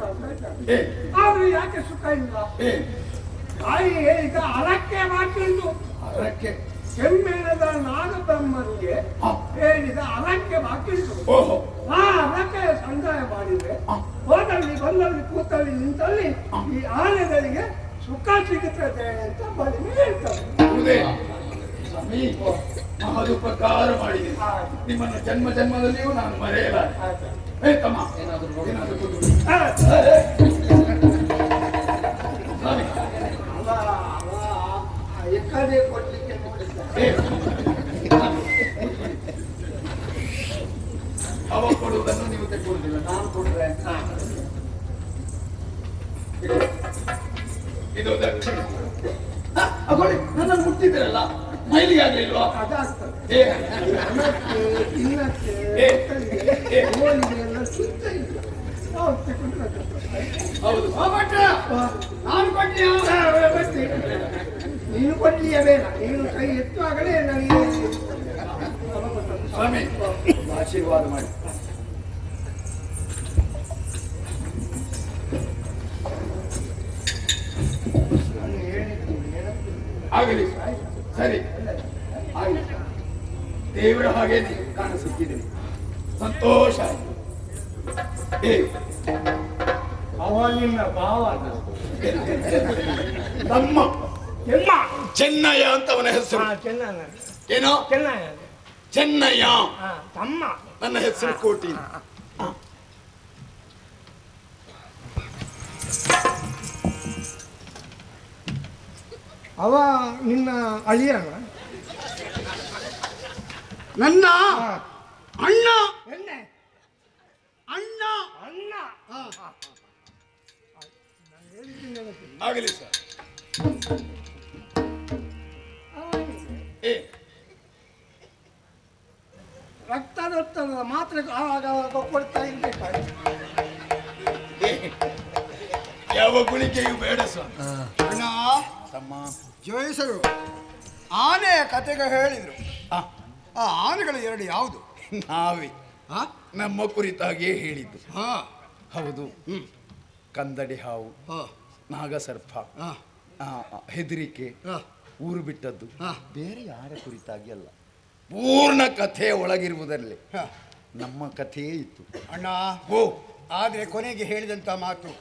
ಏ ಆದ್ರೆ ಯಾಕೆ ಸುಖ ಇಲ್ಲ? ಏ ತಾಯಿ ಹೇಳಿದ ಅರಕ್ಕೆ ಬಾಕಿದ್ದು ಅದಕ್ಕೆ ಕೆಮ್ಮೆಣದ ನಾಗಬ್ರಹ್ಮನಿಗೆ ಹೇಳಿದ ಅರಕ್ಕೆ ಬಾಕಿದ್ದು ಓಹೋ ಆ ಅರಕ್ಕೆ ಸಂದಾಯ ಮಾಡಿದ್ರೆ ಹೋದಲ್ಲಿ ಬಂದಲ್ಲಿ ಕೂತಲ್ಲಿ ನಿಂತಲ್ಲಿ ಈ ಆನೆಗಳಿಗೆ ಸುಖ ಸಿಗುತ್ತದೆ ಅಂತ ಬಳಿಮೆ ಹೇಳ್ತಾರೆ. ಹೌದೇ ಸ್ವಾಮಿ ಮಹದುಪಕಾರ ಮಾಡಿದೆ ನಿಮ್ಮನ್ನು ಜನ್ಮ ಜನ್ಮದಲ್ಲಿಯೂ ನಾನು ಮರೆಯಲಾರೆ. ಏ ತಮ್ಮ ಏನಾದರೂ ಕೂತ್ಕೊಳ್ಳಿ. ಸ್ವಾಮಿ ಎಕ್ಕಡೆ ಕೊಡ್ಲಿಕ್ಕೆ ನೋಡಿದ್ದಾರೆ. ಏ, ಅವ ಕೊಡುವುದನ್ನು ನೀವು ತೆಗೊಳ್ಳುವುದಿಲ್ಲ ನಾನು ಕೊಡ್ರೆ ಇದು ದಕ್ಷಿಣ ಅಗೊಳ್ಳಿ ನನ್ನನ್ನು ಮುಟ್ಟಿದ್ದೀರಲ್ಲ ಮೈಲಿಗೆ ಆಗ್ಲಿಲ್ವಾ? ಅದಾಗ್ತದೆ. ಏ ಅನ್ನಕ್ಕೆ ತಿನ್ನಕ್ಕೆ ಹೋಳಿಗೆ ಎಲ್ಲ ಸುತ್ತ ಇಲ್ಲ. ನಾವು ತಗೊಂಡ್ರೆ ಹೌದು ನಾನು ಕೊಡ್ಲಿಯಾ? ನೀನು ಕೊಡ್ಲಿಯ ಬೇಡ, ನೀನು ಕೈ ಎತ್ತುವಾಗಲೇ ನನಗೆ ಸ್ವಾಮಿ ಆಶೀರ್ವಾದ ಮಾಡಿ. ಆಗಲಿ ಸರಿ ಆಯ್ತು. ದೇವರ ಹಾಗೆ ನೀವು ಕಾಣಿಸುತ್ತಿದ್ದೀರಿ, ಸಂತೋಷ ಆಯ್ತು. ಏ ಅವ ನಿನ್ನ ಭಾವ ತಮ್ಮ ಚೆನ್ನ ಚೆನ್ನಯ್ಯ ಅಂತ ಅವನ ಹೆಸರು. ಚೆನ್ನ ಏನೋ ಚೆನ್ನ ಚೆನ್ನಯ್ಯ ತಮ್ಮ. ನನ್ನ ಹೆಸರು ಕೋಟಿ. ಅವ ನಿನ್ನ ಅಳಿಯ ನನ್ನ ಅಣ್ಣ ಎಣ್ಣೆ ಅಣ್ಣ ಅಣ್ಣ. ಆಗಲಿ ಸರ್. ಏ ರಕ್ತದೊತ್ತಡದ ಮಾತ್ರೆ ಆವಾಗ ಕೊಡ್ತಾ ಇರ್ಬೇಕಾಗಿ. ಯಾವ ಗುಳಿಗೆಯೂ ಬೇಡ ಸ್ವಾಮಿ. ಅಣ್ಣ ತಮ್ಮ ಜೋಯಿಸರು ಆನೆಯ ಕತೆಗೆ ಹೇಳಿದ್ರು. ಆ, ಆ ಆನೆಗಳು ಎರಡು ಯಾವುದು? ನಾವೇ ಆ? ನಮ್ಮ ಕುರಿತಾಗಿಯೇ ಹೇಳಿದ್ದು. ಹಾ ಹೌದು. ಕಂದಡಿ ಹಾವು, ಹಾ ನಾಗಸರ್ಪ, ಹಾ ಹೆದರಿಕೆ, ಹಾ ಊರು ಬಿಟ್ಟದ್ದು ಹಾ. ಬೇರೆ ಯಾರ ಕುರಿತಾಗಿ ಅಲ್ಲ, ಪೂರ್ಣ ಕಥೆ ಒಳಗಿರುವುದರಲ್ಲಿ ಹ. ನಮ್ಮ ಕಥೆಯೇ ಇತ್ತು. ಅಣ್ಣ ಓ ಆದರೆ ಕೊನೆಗೆ ಹೇಳಿದಂಥ ಮಾತು,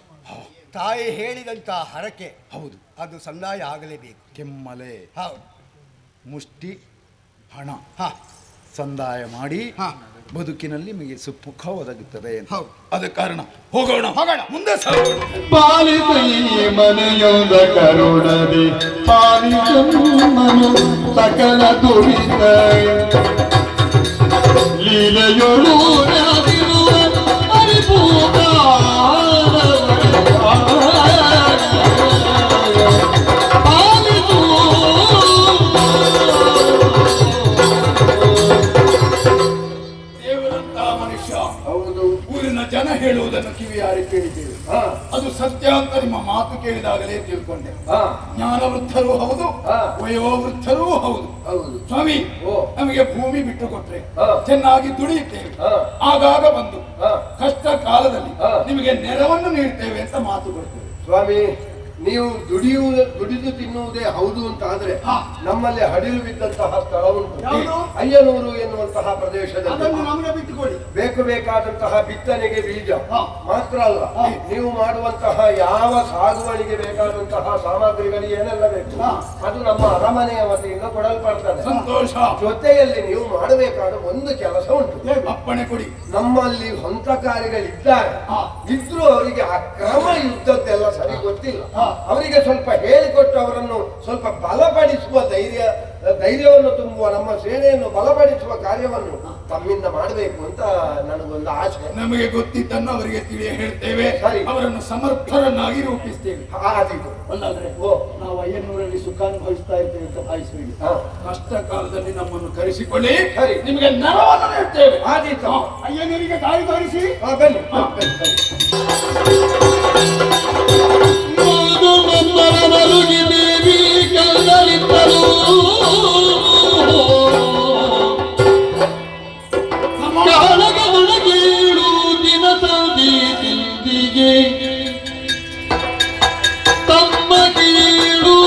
ತಾಯಿ ಹೇಳಿದಂಥ ಹರಕೆ ಹೌದು, ಅದು ಸಂದಾಯ ಆಗಲೇಬೇಕು. ಕೆಮ್ಮಲೆ ಹೌದು. ಮುಷ್ಟಿ ಹಣ ಹಾ ಸಂದಾಯ ಮಾಡಿ ಹಾ ಬದುಕಿನಲ್ಲಿ ನಿಮಗೆ ಸುಖ ಒದಗುತ್ತದೆ ಅಂತ. ಹೌದು. ಅದ ಕಾರಣ ಹೋಗೋಣ ಮುಂದೆ ಸಾಗೋಣ. ಪಾಲಿತೈ ಮನೆಯೊಂದ ಕರುಣದಿ ಪಾಲಿತಮ್ಮನು ಸಕಲ ದುರಿತ ಲೀಲೆಯೊಳು ನಾದಿರುವ ಪರಿಪೂರ್ಣ ಪಾಲಿತು ದೇವರಂತಹ ಮನುಷ್ಯ. ಹೌದು. ಊರಿನ ಜನ ಹೇಳುವುದನ್ನು ಕಿವಿಯಾರಿ ಕೇಳಿದ್ದೇವೆ. ಅದು ಸತ್ಯ ಅಂತ ನಿಮ್ಮ ಮಾತು ಕೇಳಿದಾಗಲೇ ತಿಳ್ಕೊಂಡೆ. ಜ್ಞಾನವೃದ್ಧರೂ ಹೌದು, ವಯೋವೃದ್ಧರೂ ಹೌದು. ಸ್ವಾಮಿ, ನಮಗೆ ಭೂಮಿ ಬಿಟ್ಟು ಕೊಟ್ರೆ ಚೆನ್ನಾಗಿ ದುಡಿಯುತ್ತೇವೆ, ಆಗಾಗ ಬಂದು ಕಷ್ಟ ಕಾಲದಲ್ಲಿ ನಿಮಗೆ ನೆರವನ್ನು ನೀಡ್ತೇವೆ ಅಂತ ಮಾತು ಕೊಡ್ತೇವೆ. ಸ್ವಾಮಿ, ನೀವು ದುಡಿದು ತಿನ್ನುವುದೇ ಹೌದು ಅಂತ ಆದ್ರೆ ನಮ್ಮಲ್ಲಿ ಹಡಿಲು ಬಿದ್ದಂತಹ ಸ್ಥಳ ಉಂಟು. ಅಯ್ಯನೂರು ಎನ್ನುವಂತಹ ಪ್ರದೇಶದಲ್ಲಿ ನಮಗೆ ಬಿಟ್ಟುಕೊಳ್ಳಿ. ಬೇಕು ಬೇಕಾದಂತಹ ಬಿತ್ತನೆಗೆ ಬೀಜ ಮಾತ್ರ ಅಲ್ಲ, ನೀವು ಮಾಡುವಂತಹ ಯಾವ ಸಾಗುವಳಿಗೆ ಬೇಕಾದಂತಹ ಸಾಮಗ್ರಿಗಳಿಗೆ ಏನೆಲ್ಲ ಬೇಕು ಅದು ನಮ್ಮ ಅರಮನೆಯ ವತಿಯಿಂದ ಕೊಡಲ್ಪಡ್ತದೆ. ಸಂತೋಷ. ಜೊತೆಯಲ್ಲಿ ನೀವು ಮಾಡಬೇಕಾದ ಒಂದು ಕೆಲಸ ಉಂಟು. ಅಪ್ಪಣೆ ಕೊಡಿ. ನಮ್ಮಲ್ಲಿ ಹೊಂತಕಾರಿಗಳಿದ್ದಾರೆ, ಇದ್ರೂ ಅವರಿಗೆ ಅಕ್ರಮ ಯುದ್ಧದ್ದೆಲ್ಲ ಸರಿ ಗೊತ್ತಿಲ್ಲ. ಅವರಿಗೆ ಸ್ವಲ್ಪ ಹೇಳಿಕೊಟ್ಟು ಅವರನ್ನು ಸ್ವಲ್ಪ ಬಲಪಡಿಸುವ ಧೈರ್ಯವನ್ನು ತುಂಬುವ, ನಮ್ಮ ಸೇನೆಯನ್ನು ಬಲಪಡಿಸುವ ಕಾರ್ಯವನ್ನು ತಮ್ಮಿಂದ ಮಾಡಬೇಕು ಅಂತ ನನಗೊಂದು ಆಸೆ. ನಮಗೆ ಗೊತ್ತಿದ್ದನ್ನು ಅವರಿಗೆ ತಿಳಿಯ ಹೇಳ್ತೇವೆ, ಸರಿ. ಅವರನ್ನು ಸಮರ್ಥರನ್ನಾಗಿ ರೂಪಿಸ್ತೇವೆ. ಆದೀತು. ಅಲ್ಲಾದ್ರೆ ನಾವು ಅಯ್ಯನೂರಲ್ಲಿ ಸುಖ ಅನುಭವಿಸ್ತಾ ಇರ್ತೇವೆ ಅಂತ ಭಾವಿಸಬೇಡಿ. ಕಷ್ಟ ಕಾಲದಲ್ಲಿ ನಮ್ಮನ್ನು ಕರೆಸಿಕೊಳ್ಳಿ, ಸರಿ. ನಿಮಗೆ ನೆರವನ್ನು ನೀಡ್ತೇವೆ. ಆದೀತು. ಅಯ್ಯನೂರಿಗೆ ದಾರಿ ತೋರಿಸಿ. ಬನ್ನಿ. ಮರುಗಿ ದೇವಿ ಕಲ್ಲರಿತ್ತರು ಕಾಳಗ ಒಳಗೀಳು ದಿನ ಸಂಧಿ ತಿಂದಿಗೆ ತಮ್ಮ ಕೀಳು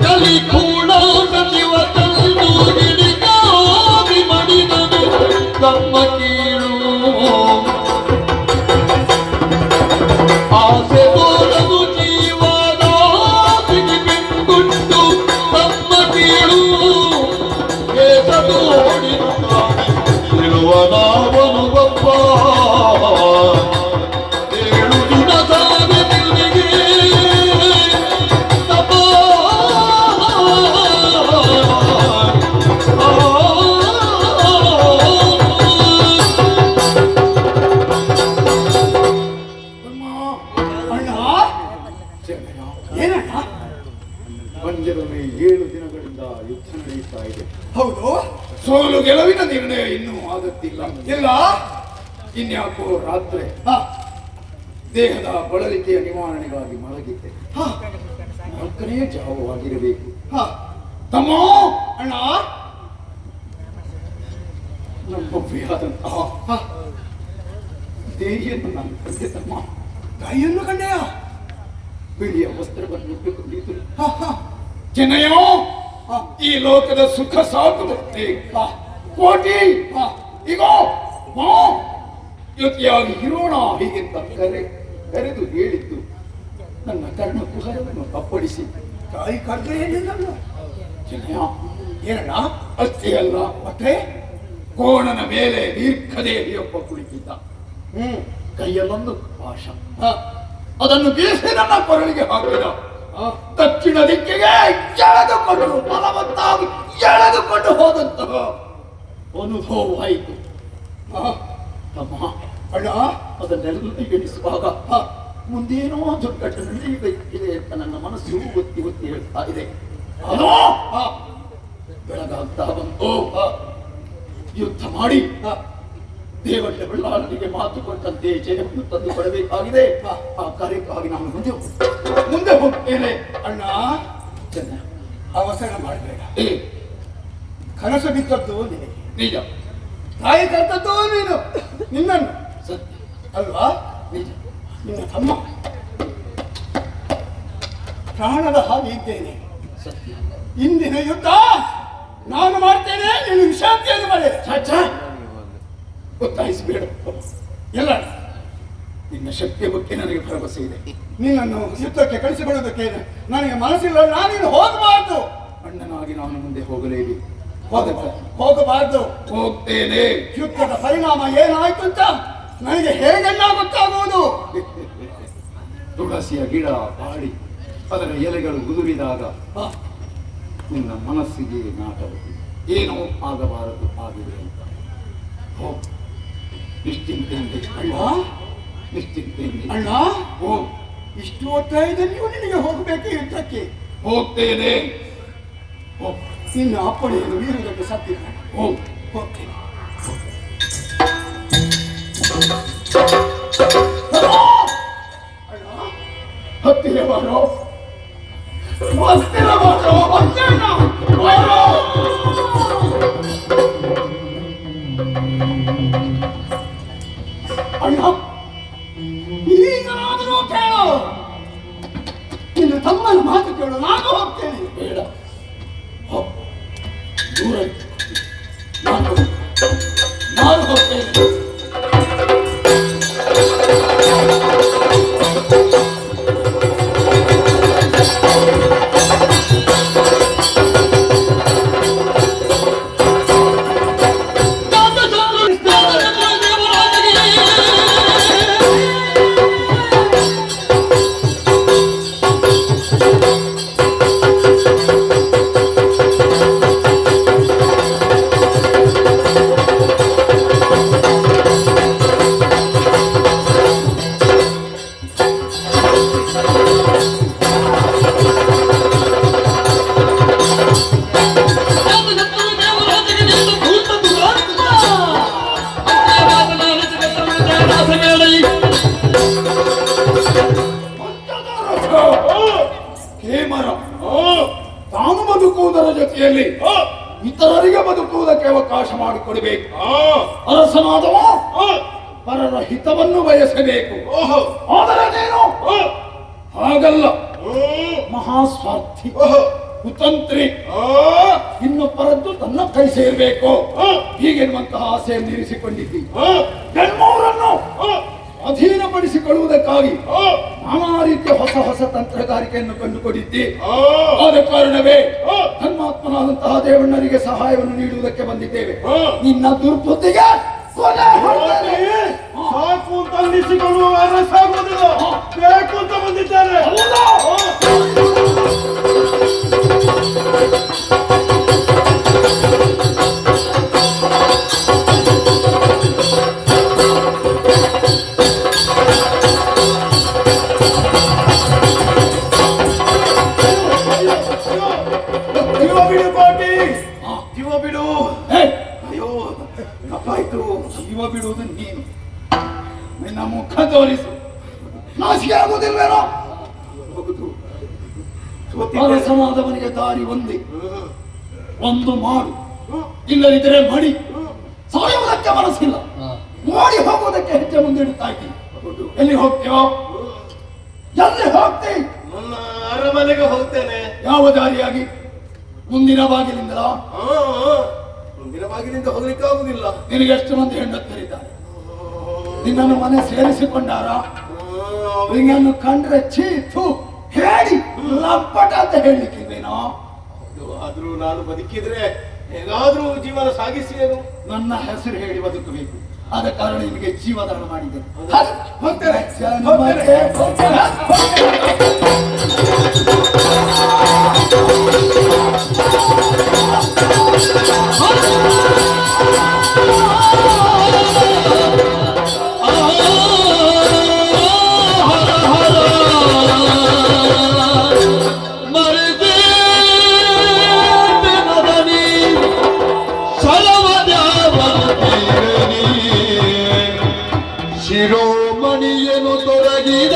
ಕಲಿ ಕೂಡ ಸಚಿವ ತಂದು ಹಿಡಿದಾಗಿ ಮಡಿದನು ತಮ್ಮ ಕೀಳು ಆಸೆ ತೋರದು ಜೀವದ ಬಿಟ್ಟುಟ್ಟು ತಮ್ಮ ಕೀಳು ಇರುವ ನಾವನು ಒಬ್ಬ 7 ದಿನ ಸಾಗಿ ತಿರುಗಿ ತಪ ಪಂಜರಮೆ 7 ದಿನಗಳಿಂದ ಯುದ್ಧ ನಡೆಯುತ್ತಾ ಇದೆ. ಹೌದು. ಸೋಲು ಗೆಲುವಿನ ನಿರ್ಣಯ ಇನ್ನೂ ಆಗುತ್ತಿಲ್ಲ. ಇಲ್ಲ. ಇನ್ಯಾಕೋ ರಾತ್ರಿ ದೇಹದ ಬಳಲಿಕೆಯ ನಿವಾರಣೆಗಾಗಿ ಮಲಗಿದ್ದೆ. 4ನೇ ಜಾವವಾಗಿರಬೇಕು. ತಮ್ಮ ಅಣ್ಣ, ನಮ್ಮೊಬ್ಬೆಯಾದಂತಹ ದೇಹಿಯನ್ನು ನಾನು ಕಂಡೆ. ತಮ್ಮ ತಾಯಿಯನ್ನು ಕಂಡೆಯ? ಬಿಳಿಯ ವಸ್ತ್ರವನ್ನು ಉಟ್ಟುಕೊಂಡಿದ್ದು. ಚೆನ್ನಯ್ಯ, ಈ ಲೋಕದ ಸುಖ ಸಾಕುತ್ತೆ. ಕೋಟಿ ಈಗ ಜೊತೆಯಾಗಿ ಇರೋಣ ಹೀಗೆಂತ ಕರೆದು ಹೇಳಿದ್ದು ನನ್ನ ಕರ್ಣ ಕುಹರವನ್ನು ಅಪ್ಪಡಿಸಿ ತಾಯಿ ಕರ್ದ್ರೆ ಏನಿಲ್ಲ. ಚೆನ್ನಯ್ಯ, ಏನಣ್ಣ? ಅಷ್ಟೇ ಅಲ್ಲ, ಮತ್ತೆ ಕೋಣನ ಮೇಲೆ ದೀರ್ಘದೇಹಿಯೊಬ್ಬ ಕುಳಿತಿದ್ದ. ಕೈಯಲ್ಲೊಂದು ಪಾಶ, ಅದನ್ನು ಬೀಸಿ ನನ್ನ ಕೊರಳಿಗೆ ಹಾಕಿದ. ದಕ್ಷಿಣ ದಿಕ್ಕಿಗೆ ಎಳೆದುಕೊಂಡು ಬಲವತ್ತಾಗಿ ಎಳೆದುಕೊಂಡು ಹೋದಂತಹ ಅನುಭವವಾಯಿತು. ತಮ್ಮ ಅಣ್ಣ, ಅದನ್ನೆಲ್ಲ ಎಣಿಸುವಾಗ ಮುಂದೇನೋ ದುರ್ಘಟನೆ ನಡೆಯಬೇಕಿದೆ ಅಂತ ನನ್ನ ಮನಸ್ಸು ಒತ್ತಿ ಒತ್ತಿ ಹೇಳ್ತಾ ಇದೆ. ಬೆಳಗಾಗ್ತಾ ಬಂತು. ಯುದ್ಧ ಮಾಡಿ ದೇವಳ್ಳ ಬೆಳ್ಳಾಳನಿಗೆ ಮಾತು ಕೊಟ್ಟಂತೆ ಜಯವನ್ನು ತಂದು ಕೊಡಬೇಕಾಗಿದೆ. ಆ ಕಾರ್ಯಕ್ಕಾಗಿ ನಾನು ಮುಂದೆ ಹೋಗ್ತೇನೆ. ಅಣ್ಣ, ಅವಸರ ಮಾಡಬೇಡ. ಕನಸು ಬಿತ್ತದ್ದು ನಿನಗೆ, ನಿಜ. ತಾಯಿ ಕರ್ತದ್ದು ನೀನು, ನಿನ್ನನ್ನು ಸತ್ಯ ಅಲ್ವಾ? ನಿಜ. ನಿನ್ನ ತಮ್ಮ ಪ್ರಾಣದ ಹಾಗೆ ಇದ್ದೇನೆ. ಇಂದಿನ ಯುದ್ಧ ನಾನು ಮಾಡ್ತೇನೆ, ನೀನು ವಿಷಾಂತಿಯನ್ನು ಬರೆ. ಗೊತ್ತಾಯಿಸಬೇಡ. ಎಲ್ಲ ನಿನ್ನ ಶಕ್ತಿಯ ಬಗ್ಗೆ ನನಗೆ ಭರವಸೆ ಇದೆ. ನಿನ್ನನ್ನು ಯುದ್ಧಕ್ಕೆ ಕಳಿಸಿಕೊಳ್ಳುವುದಕ್ಕೆ ನನಗೆ ಮನಸ್ಸಿಲ್ಲ. ನಾನಿನ್ನು ಹೋಗಬಾರ್ದು. ಅಣ್ಣನಾಗಿ ನಾನು ಮುಂದೆ ಹೋಗಲೇಬೇಕು. ಹೋಗಬಾರ್ದು. ಹೋಗ್ತೇನೆ. ಯುದ್ಧದ ಪರಿಣಾಮ ಏನಾಯ್ತು ಅಂತ ನನಗೆ ಹೇಗೆಲ್ಲ ಗೊತ್ತಾಗುವುದು. ತುಳಸಿಯ ಗಿಡ ಬಾಡಿ ಅದರ ಎಲೆಗಳು ಉದುರಿದಾಗ ನಿನ್ನ ಮನಸ್ಸಿಗೆ ನಾಟಬಹುದು. ಏನೋ ಆಗಬಾರದು ಆಗಿದೆ ಅಂತ. ನಿಶ್ಚಿಂತೆಯಿಂದ ಅಣ್ಣ, ನಿಶ್ಚಿಂತೆಯಿಂದ ಅಣ್ಣ, ಇಷ್ಟು ಒತ್ತಾಯದಲ್ಲಿಯೂ ನಿನಗೆ ಹೋಗಬೇಕು ಯುದ್ಧಕ್ಕೆ. ಹೋಗ್ತೇನೆ. ನಿನ್ನ ಅಪ್ಪಣೆಯನ್ನು ಮೀರುವುದಕ್ಕೆ ಸಾಧ್ಯ. ಹೋಗ್ತೇನೆ. ಹತ್ತಿರ ಬಾರೋ, ಹತ್ತಿರ ಬಾರೋ, ಬಾರೋ. ಅಣ್ಣ, ಈಗಲಾದರೂ ಕೇಳು. ನಿನ್ನ ತಮ್ಮನ ಮಾತು ಕೇಳು. ನಾನು ಹೋಗ್ತೇನೆ. ಬೇಡ, ದೂರ ನಾನು ಹೋಗ್ತೇನೆ. ತಾನು ಬದುಕುವುದರ ಜೊತೆಯಲ್ಲಿ ಇತರರಿಗೆ ಬದುಕುವುದಕ್ಕೆ ಅವಕಾಶ ಮಾಡಿಕೊಡಬೇಕು. ಅರಸನಾದವ ಪರರ ಹಿತವನ್ನು ಬಯಸಬೇಕು. ಆದರೆ ನೀನು ಹಾಗಲ್ಲ. ಮಹಾಸ್ವಾರ್ಥಿ, ಕುತಂತ್ರಿ, ಇನ್ನೊಬ್ಬರದ್ದು ತನ್ನ ಕೈ ಸೇರಬೇಕು ಹೀಗೆನ್ನುವಂತಹ ಆಸೆಯನ್ನು ಇರಿಸಿಕೊಂಡಿದ್ದಿ. ಜನ್ಮವರನ್ನು ಅಧೀನಪಡಿಸಿಕೊಳ್ಳುವುದಕ್ಕಾಗಿ ನಾನಾ ರೀತಿಯ ಹೊಸ ಹೊಸ ತಂತ್ರಗಾರಿಕೆಯನ್ನು ಕಂಡುಕೊಂಡಿದ್ದಿ. ಆದ ಕಾರಣವೇ ಧರ್ಮಾತ್ಮನಾದಂತಹ ದೇವಣ್ಣರಿಗೆ ಸಹಾಯವನ್ನು ನೀಡುವುದಕ್ಕೆ ಬಂದಿದ್ದೇವೆ. ನಿನ್ನ ದುರ್ಬುದ್ಧಿಗೆ ಸಾಕು ಅಂತ ಅನ್ನಿಸಿಕೊಳ್ಳುವ ಅರಸಾಗುವುದಿಲ್ಲ, ಬೇಕು ಅಂತ ಬಂದಿದ್ದಾರೆ. ಜೀವ ಬಿಡು. ಅಯ್ಯೋ ತಪ್ಪಾಯ್ತು. ಜೀವ ಬಿಡುವುದು ನೀನು. ನಿನ್ನ ಮುಖ ತೋರಿಸು. ನಾಚಿಕೆ ಆಗುವುದಿಲ್ವೇನೋ? ಅರಸನಾದವನಿಗೆ ದಾರಿ ಒಂದೇ. ಒಂದು ಮಾಡು, ಇಲ್ಲದಿದ್ದರೆ ಮಡಿ. ಸಾಯುವುದಕ್ಕೆ ಮನಸ್ಸಿಲ್ಲ, ಮಾಡಿ ಹೋಗುವುದಕ್ಕೆ ಹೆಜ್ಜೆ ಮುಂದಿಡುತ್ತಾ ಇದ್ದೀನಿ. ಎಲ್ಲಿ ಹೋಗ್ತೀವೋ? ಎಲ್ಲಿ ಹೋಗ್ತಿ? ನನ್ನ ಅರಮನೆಗೆ ಹೋಗ್ತೇನೆ. ಯಾವ ದಾರಿಯಾಗಿ? ಮುಂದಿನ ಬಾಗಿಲಿಂದ? ಮುಂದಿನ ಬಾಗಿಲಿಂದ ಹೋಗ್ಲಿಕ್ಕೆ ಆಗುದಿಲ್ಲ. ನಿನಗೆ ಎಷ್ಟು ಮಂದಿ ಹೆಂಡತ್ತರಿದ್ದಾರೆ? ನಿನ್ನನ್ನು ಮನೆ ಸೇರಿಸಿಕೊಂಡಾರ? ನಿನ್ನನ್ನು ಕಂಡ್ರೆ ಚೀತು ಹೇಳಿ ಲಂಪಟ ಅಂತ ಹೇಳಲಿಕ್ಕಿಲ್ವೇನೋ? ಆದ್ರೂ ನಾನು ಬದುಕಿದ್ರೆ ಹೇಗಾದ್ರೂ ಜೀವನ ಸಾಗಿಸಿಯೇನು. ನನ್ನ ಹೆಸರು ಹೇಳಿ ಬದುಕಬೇಕು. ಆದ ಕಾರಣ ನಿಮಗೆ ಜೀವದಾನ ಮಾಡಿದ್ದೇನೆ. ಶಿರೋಮಣಿಯನು ತೊಡಗಿದ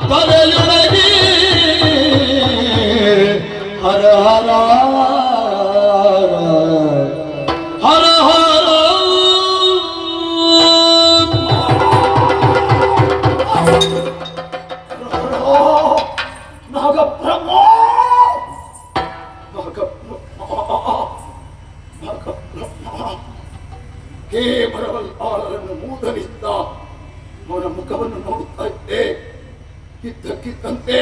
ತಲೆಯೊಳಗಿ ಹರ ಹರ ಹರ ಹರ. ಕೇವಲವನ್ನು ಮೂದಲಿಸಿದ ಅವನ ಮುಖವನ್ನು ನೋಡುತ್ತಾ ಇದ್ದೆ. ಇದ್ದಕ್ಕಿದ್ದಂತೆ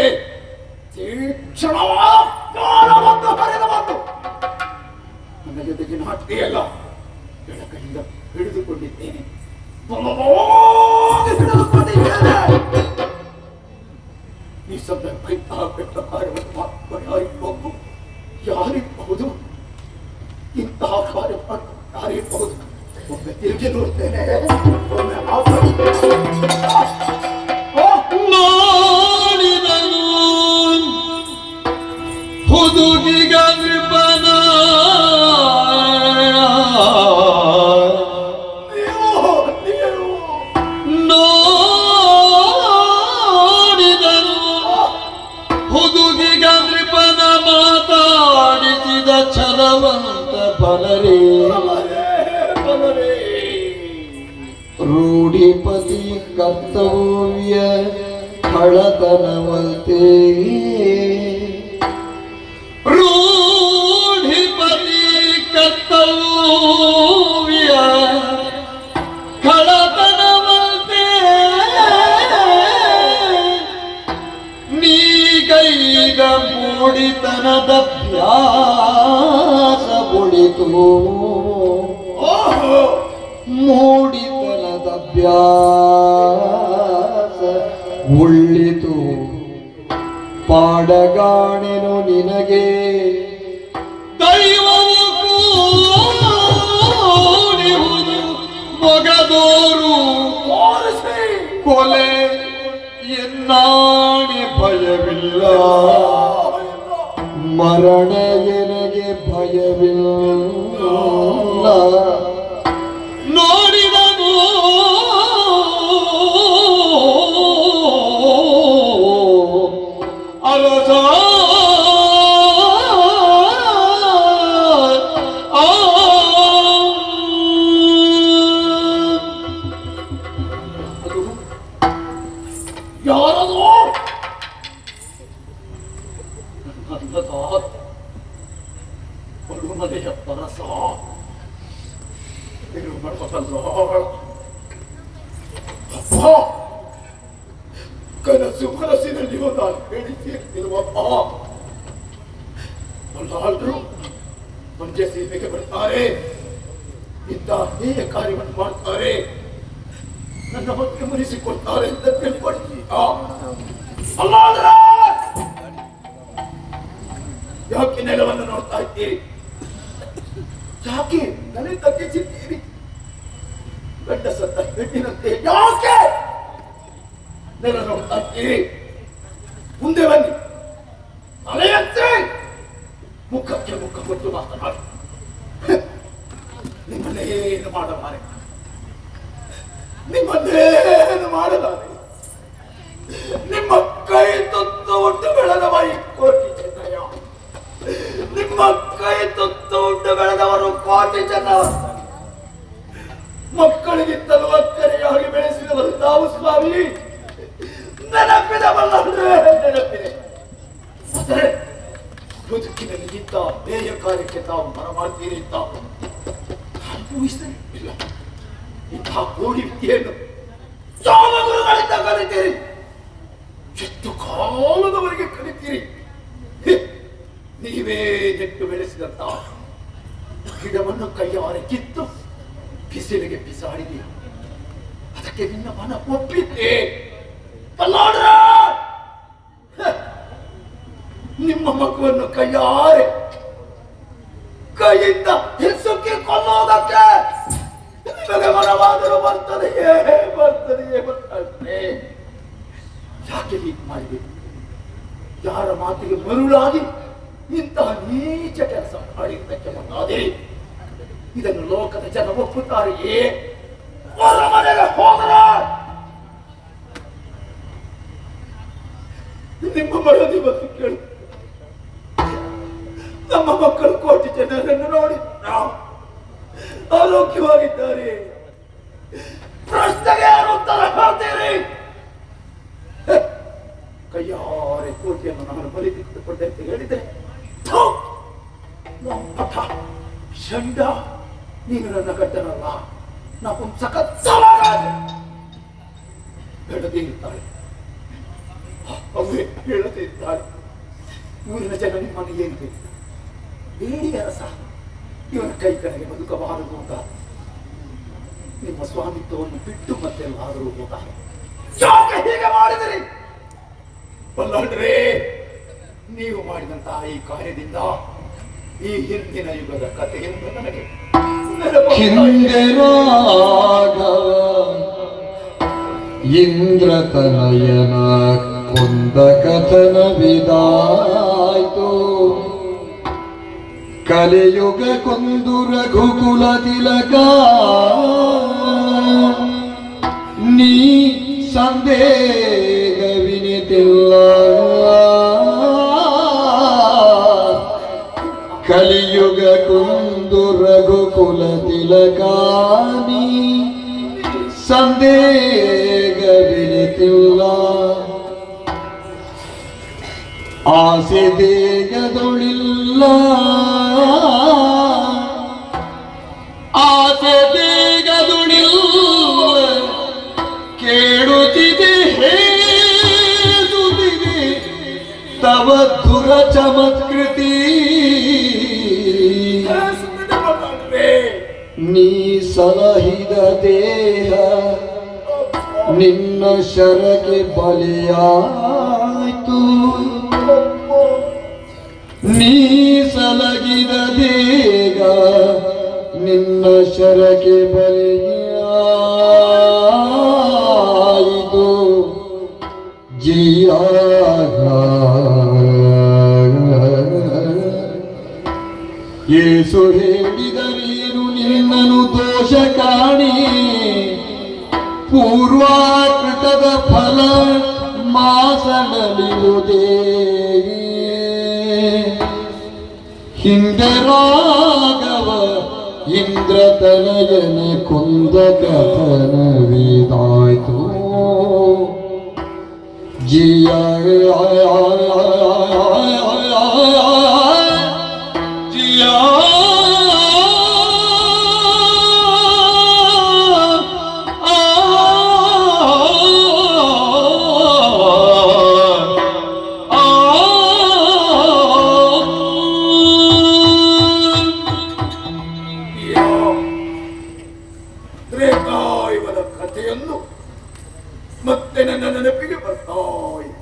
ಹರಿದು ಬಂತು. ನನ್ನ ಜೊತೆಗೆ ನಾಟಿದೆಯಲ್ಲ, ಬೆಳಕರಿಂದ ಹಿಡಿದುಕೊಂಡಿದ್ದೇನೆ, ಈ ಸಂದರ್ಭ ಇಂತಹ ಬೆಟ್ಟ ಕಾರ್ಯವನ್ನು ಮಾಡುವ ಯಾರಿರಬಹುದು? ಯಾರಿರಬಹುದು? ಇಂತಹ ಕಾರ್ಯ ಯಾರಿರಬಹುದು? ಒಮ್ಮೆ ತಿರುಗಿ ನೋಡ್ತೇನೆ. ನೋಡಿದನು ಹುದುಗಿಗ ನೃಪನ ನೋಡಿದನು ಹುದುಗಿಗ ನೃಪನ ಮಾತಾಡಿಸಿದ ಛಲವಂತ ಬಲರೇ ರೂಢಿಪತಿ ಕರ್ತವ್ಯ ಕಳತನವಂತೆ ರೂಢಿಪತಿ ಕರ್ತವ್ಯ ಕಳತನವಂತೆ ನೀಗೈಗ ಮೂಡಿತನದ ಅಭ್ಯಾಸ ಬುಡಿತು ಮೂಡಿತನದ ಅಭ್ಯಾಸ ಉಳ್ಳಿತು ಪಾಡಗಾಣೆನು ನಿನಗೆ ದೈವವು ಕೂಡಿಹುದು ಮೊಗದೋರು ಕೊಲೆ ಎನ್ನಾಣೆ ಭಯವಿಲ್ಲ ಮರಣ ಎನಗೆ ಭಯವಿಲ್ಲ ನೋಡಿದನು ಅರಸ ಯಾರದು? ಮನೆಯ ಪರಸ ಕನಸು ಮನಸ್ಸಿನಲ್ಲಿ ನಾನು ಹೇಳಿಸಿರುವಪ್ಪ. ಮಲ್ಲಾಳರು ಮಂಡ್ಯ ಸೇವೆಗೆ ಬರ್ತಾರೆ, ಇಂಥ ಹೇಯ ಕಾರ್ಯವನ್ನು ಮಾಡ್ತಾರೆ, ನನ್ನ ಹೊಟ್ಟೆ ಮುರಿಸಿಕೊಡ್ತಾರೆ ಅಂತ ತಿಳ್ಕೊಂಡಿದ್ದೀರಾ? ಮಲ್ಲಾಳರ ಯಾಕೆ ನೆಲವನ್ನು ನೋಡ್ತಾ ಇದ್ದೀರಿ? ಯಾಕೆ ತಲೆ ತಗ್ಗಿಸಿದ್ದೀರಿ? ಗಡ್ಡ ಸತ್ತ ಹೆಣ್ಣಿನಂತೆ ಯಾಕೆ ನೆಲ ನೋಡ್ತಾ ಇದ್ದೀರಿ? ಮುಂದೆ ಬನ್ನಿ, ತಲೆಯಂತೆ ಮುಖಕ್ಕೆ ಮುಖ ಕೊಟ್ಟು ಮಾತನಾಡಿ. ನಿಮ್ಮನ್ನೇನು ಮಾಡಲಾರೆ, ನಿಮ್ಮನ್ನೇನು ಮಾಡಲಾರೆ. ನಿಮ್ಮ ಕೈ ತುತ್ತು ಉಂಟು ಬೆಳೆದವ ಈ ಕೋಟಿ ಚೆನ್ನಯ್ಯ, ನಿಮ್ಮ ಕೈ ತುತ್ತು ಉಂಟು ಬೆಳೆದವರು ಕೋಟಿ ಚೆನ್ನವ. ಮಕ್ಕಳಿಗಿಂತಲೂ ಅಕ್ಕರೆಯಾಗಿ ಬೆಳೆಸಿದವರು ತಾವು ಸ್ವಾಮಿ. ನೆನಪಿದೆ ಬಲ್ಲವರೇ, ನೆನಪಿದೆ. ಆದರೆ ಬದುಕಿನಲ್ಲಿ ಇಂಥ ಧ್ಯೇಯ ಕಾರ್ಯಕ್ಕೆ ತಾವು ಮನ ಮಾಡ್ತೀರಿ ಅಂತ ಊಹಿಸಲಿಲ್ಲ. ಇಂತಹ ಕೋಡಿ ವಿದ್ಯೆಯನ್ನು ಯಾವ ಗುರುಗಳಿಂದ ಕಲಿತೀರಿ? ಎಷ್ಟು ಕಾಲದವರೆಗೆ ಕಲಿತೀರಿ? ನೀವೇ ನೆಟ್ಟು ಬೆಳೆಸಿದಂತ ಗಿಡವನ್ನು ಕೈಯಾರೆ ಕಿತ್ತು ಬಿಸಿಲಿಗೆ ಬಿಸಾಡಿದೀಯ. ಅದಕ್ಕೆ ನಿನ್ನ ಮನ ಒಪ್ಪಿದ್ದೆ. ನಿಮ್ಮ ಮಗುವನ್ನು ಕೈಯಾರೆ ಕೈಯಿಂದ ಹಿಸುಕಿ ಕೊಲ್ಲೋದಕ್ಕೆ ನಿಮಗೆ ಮನವಾದರೂ ಬರ್ತದೆಯೇ? ಬರ್ತದೆ. ಯಾಕೆ ಹೀಗೆ ಮಾಡಿದೆ? ಯಾರ ಮಾತಿಗೆ ಮರುಳಾಗಿ ಇಂತಹ ನೀಚ ಕೆಲಸ ಮಾಡಿದ್ದಕ್ಕೆ ಮುಂದಾದೆ. ಇದನ್ನು ಲೋಕದ ಜನ ಒಪ್ಪುತ್ತಾರೆಯೇ? ಅವರ ಮನೆಗೆ ಹೋದರ ನಿಮ್ಮ ಮರದಿ ಬಂದು ಕೇಳು. ನಮ್ಮ ಮಕ್ಕಳು ಕೋಟಿ ಜನರನ್ನು ನೋಡಿ ಆರೋಗ್ಯವಾಗಿದ್ದಾರೆ. ಪ್ರಶ್ನೆಗೆ ಯಾರು ಉತ್ತರ ಮಾಡ್ತೀರಿ? ಕೈಯಾರೆ ಕೋಟಿಯನ್ನು ನಾನು ಬಲಿ ತೆಗೆದುಕೊಂಡೆ ಅಂತ ಹೇಳಿದೆ. ಚಂಡ, ನೀನು ನನ್ನ ಗಡ್ಡನಲ್ಲ, ನಪುಂಸಕತ್ವವಾದ ಹೇಳದೇ ಇರ್ತಾಳೆ. ಅವೇ ಹೇಳದೇ ಇರ್ತಾಳೆ. ಊರಿನ ಜನ ನಿಮ್ಮನ್ನು ಏನು ಬೇಕು ಬೇಡಿ ಅರಸ, ಇವನ ಕೈ ಕಡೆಗೆ ಬದುಕಬಾರದು ಅಂತ ನಿಮ್ಮ ಸ್ವಾಮಿತ್ವವನ್ನು ಬಿಟ್ಟು ಮತ್ತೆಲ್ಲಾದರೂ ಹೋದಾಗ ಯಾಕೆ ಹೀಗೆ ಮಾಡಿದಿರಿ? ಬಲ್ಲಾಡ್ರೆ, ನೀವು ಮಾಡಿದಂತಹ ಈ ಕಾರ್ಯದಿಂದ ಈ ಹಿಂದಿನ ಯುಗದ ಕಥೆಯಿಂದ ನನಗೆ ಹಿಂದೆ ರಾಘವ ಇಂದ್ರತನಯನ ಕೊಂದ ಕಥನವಿದಾಯ್ತು. ಕಲಿಯುಗ ಕೊಂದು ರಘುಕುಲ ತಿಲಕ ನೀ ಸಂದೇಹವಿನಿತಿಲ್ಲ. ಕಲಿಯುಗ ಕೊಂದು ರಘುಕುಲ ತಿಲಕ ನೀ ಸಂದೇಹವಿನಿತಿಲ್ಲ. ಆಸೆ ದೇಗದೊಳಿಲ್ಲ, ಆಸೆ ದೇಗದೊಳಿಲ್ಲ. ಕೇಳುತ್ತಿದೆ ಹೇಳುತ್ತಿದೆ ತವ ಧುರ ಚಮತ್ಕೃತಿ. ನೀ ಸಲಹಿದ ದೇಹ ನಿನ್ನ ಶರಕ್ಕೆ ಬಲಿಯಾಯ್ತು. ನೀ ಸಲಗಿದ ದೇಗ ನಿನ್ನ ಶರಕ್ಕೆ ಬಲಿಯಾಯಿತು. ಜಿಯ ಯೇಸು ಹೇಳಿದರೇನು ನಿನ್ನನು ದೋಷ ಕಾಣಿ. ಪೂರ್ವಾಕೃತದ ಫಲ ಮಾಸನಲಿರುವುದೇ. ಹಿಂದೆ ರಾಘವ ಇಂದ್ರತನಯನ ಕೊಂದ ಕಥನವಿದಾಯ್ತು. ಜಿಯ ತ್ರೇತಾಯುಗದ ಕಥೆಯನ್ನು ಮತ್ತೆ ನನ್ನ ನೆನಪಿಗೆ ಬರ್ತಾ ಇದೆ.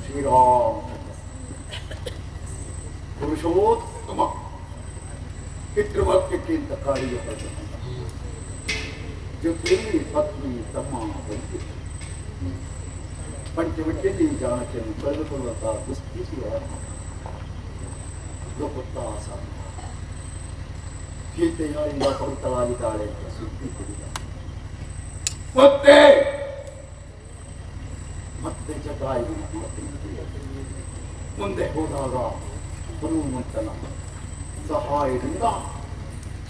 ಶ್ರೀರಾಮ ಪುರುಷೋತ್ತಮ ಪಿತೃವಾಕ್ಯಕ್ಕಿಂತ ಕಾಡಿಗೆ ಬಂದ ಜೊತೆಯಲ್ಲಿ ಪತ್ನಿ ತಮ್ಮ ಬಂದು ಪಂಚವಟಿಯಲ್ಲಿ ಜಾನಕಿಯನ್ನು ಕಳೆದುಕೊಳ್ಳುವಂತಹ ದುಸ್ಥಿತಿಯ ಲೋಕೋತ್ತಾಸ ಗೀತೆಯಿಂದ ಪವಿತ್ರವಾಗಿದ್ದಾಳೆ ಅಂತ ಸುದ್ದಿ ಕೊಡಿದ. ಮತ್ತೆ ಜಟಾಯು ಮುಂದೆ ಹೋದಾಗ ಹನುಮಂತನ ಸಹಾಯದಿಂದ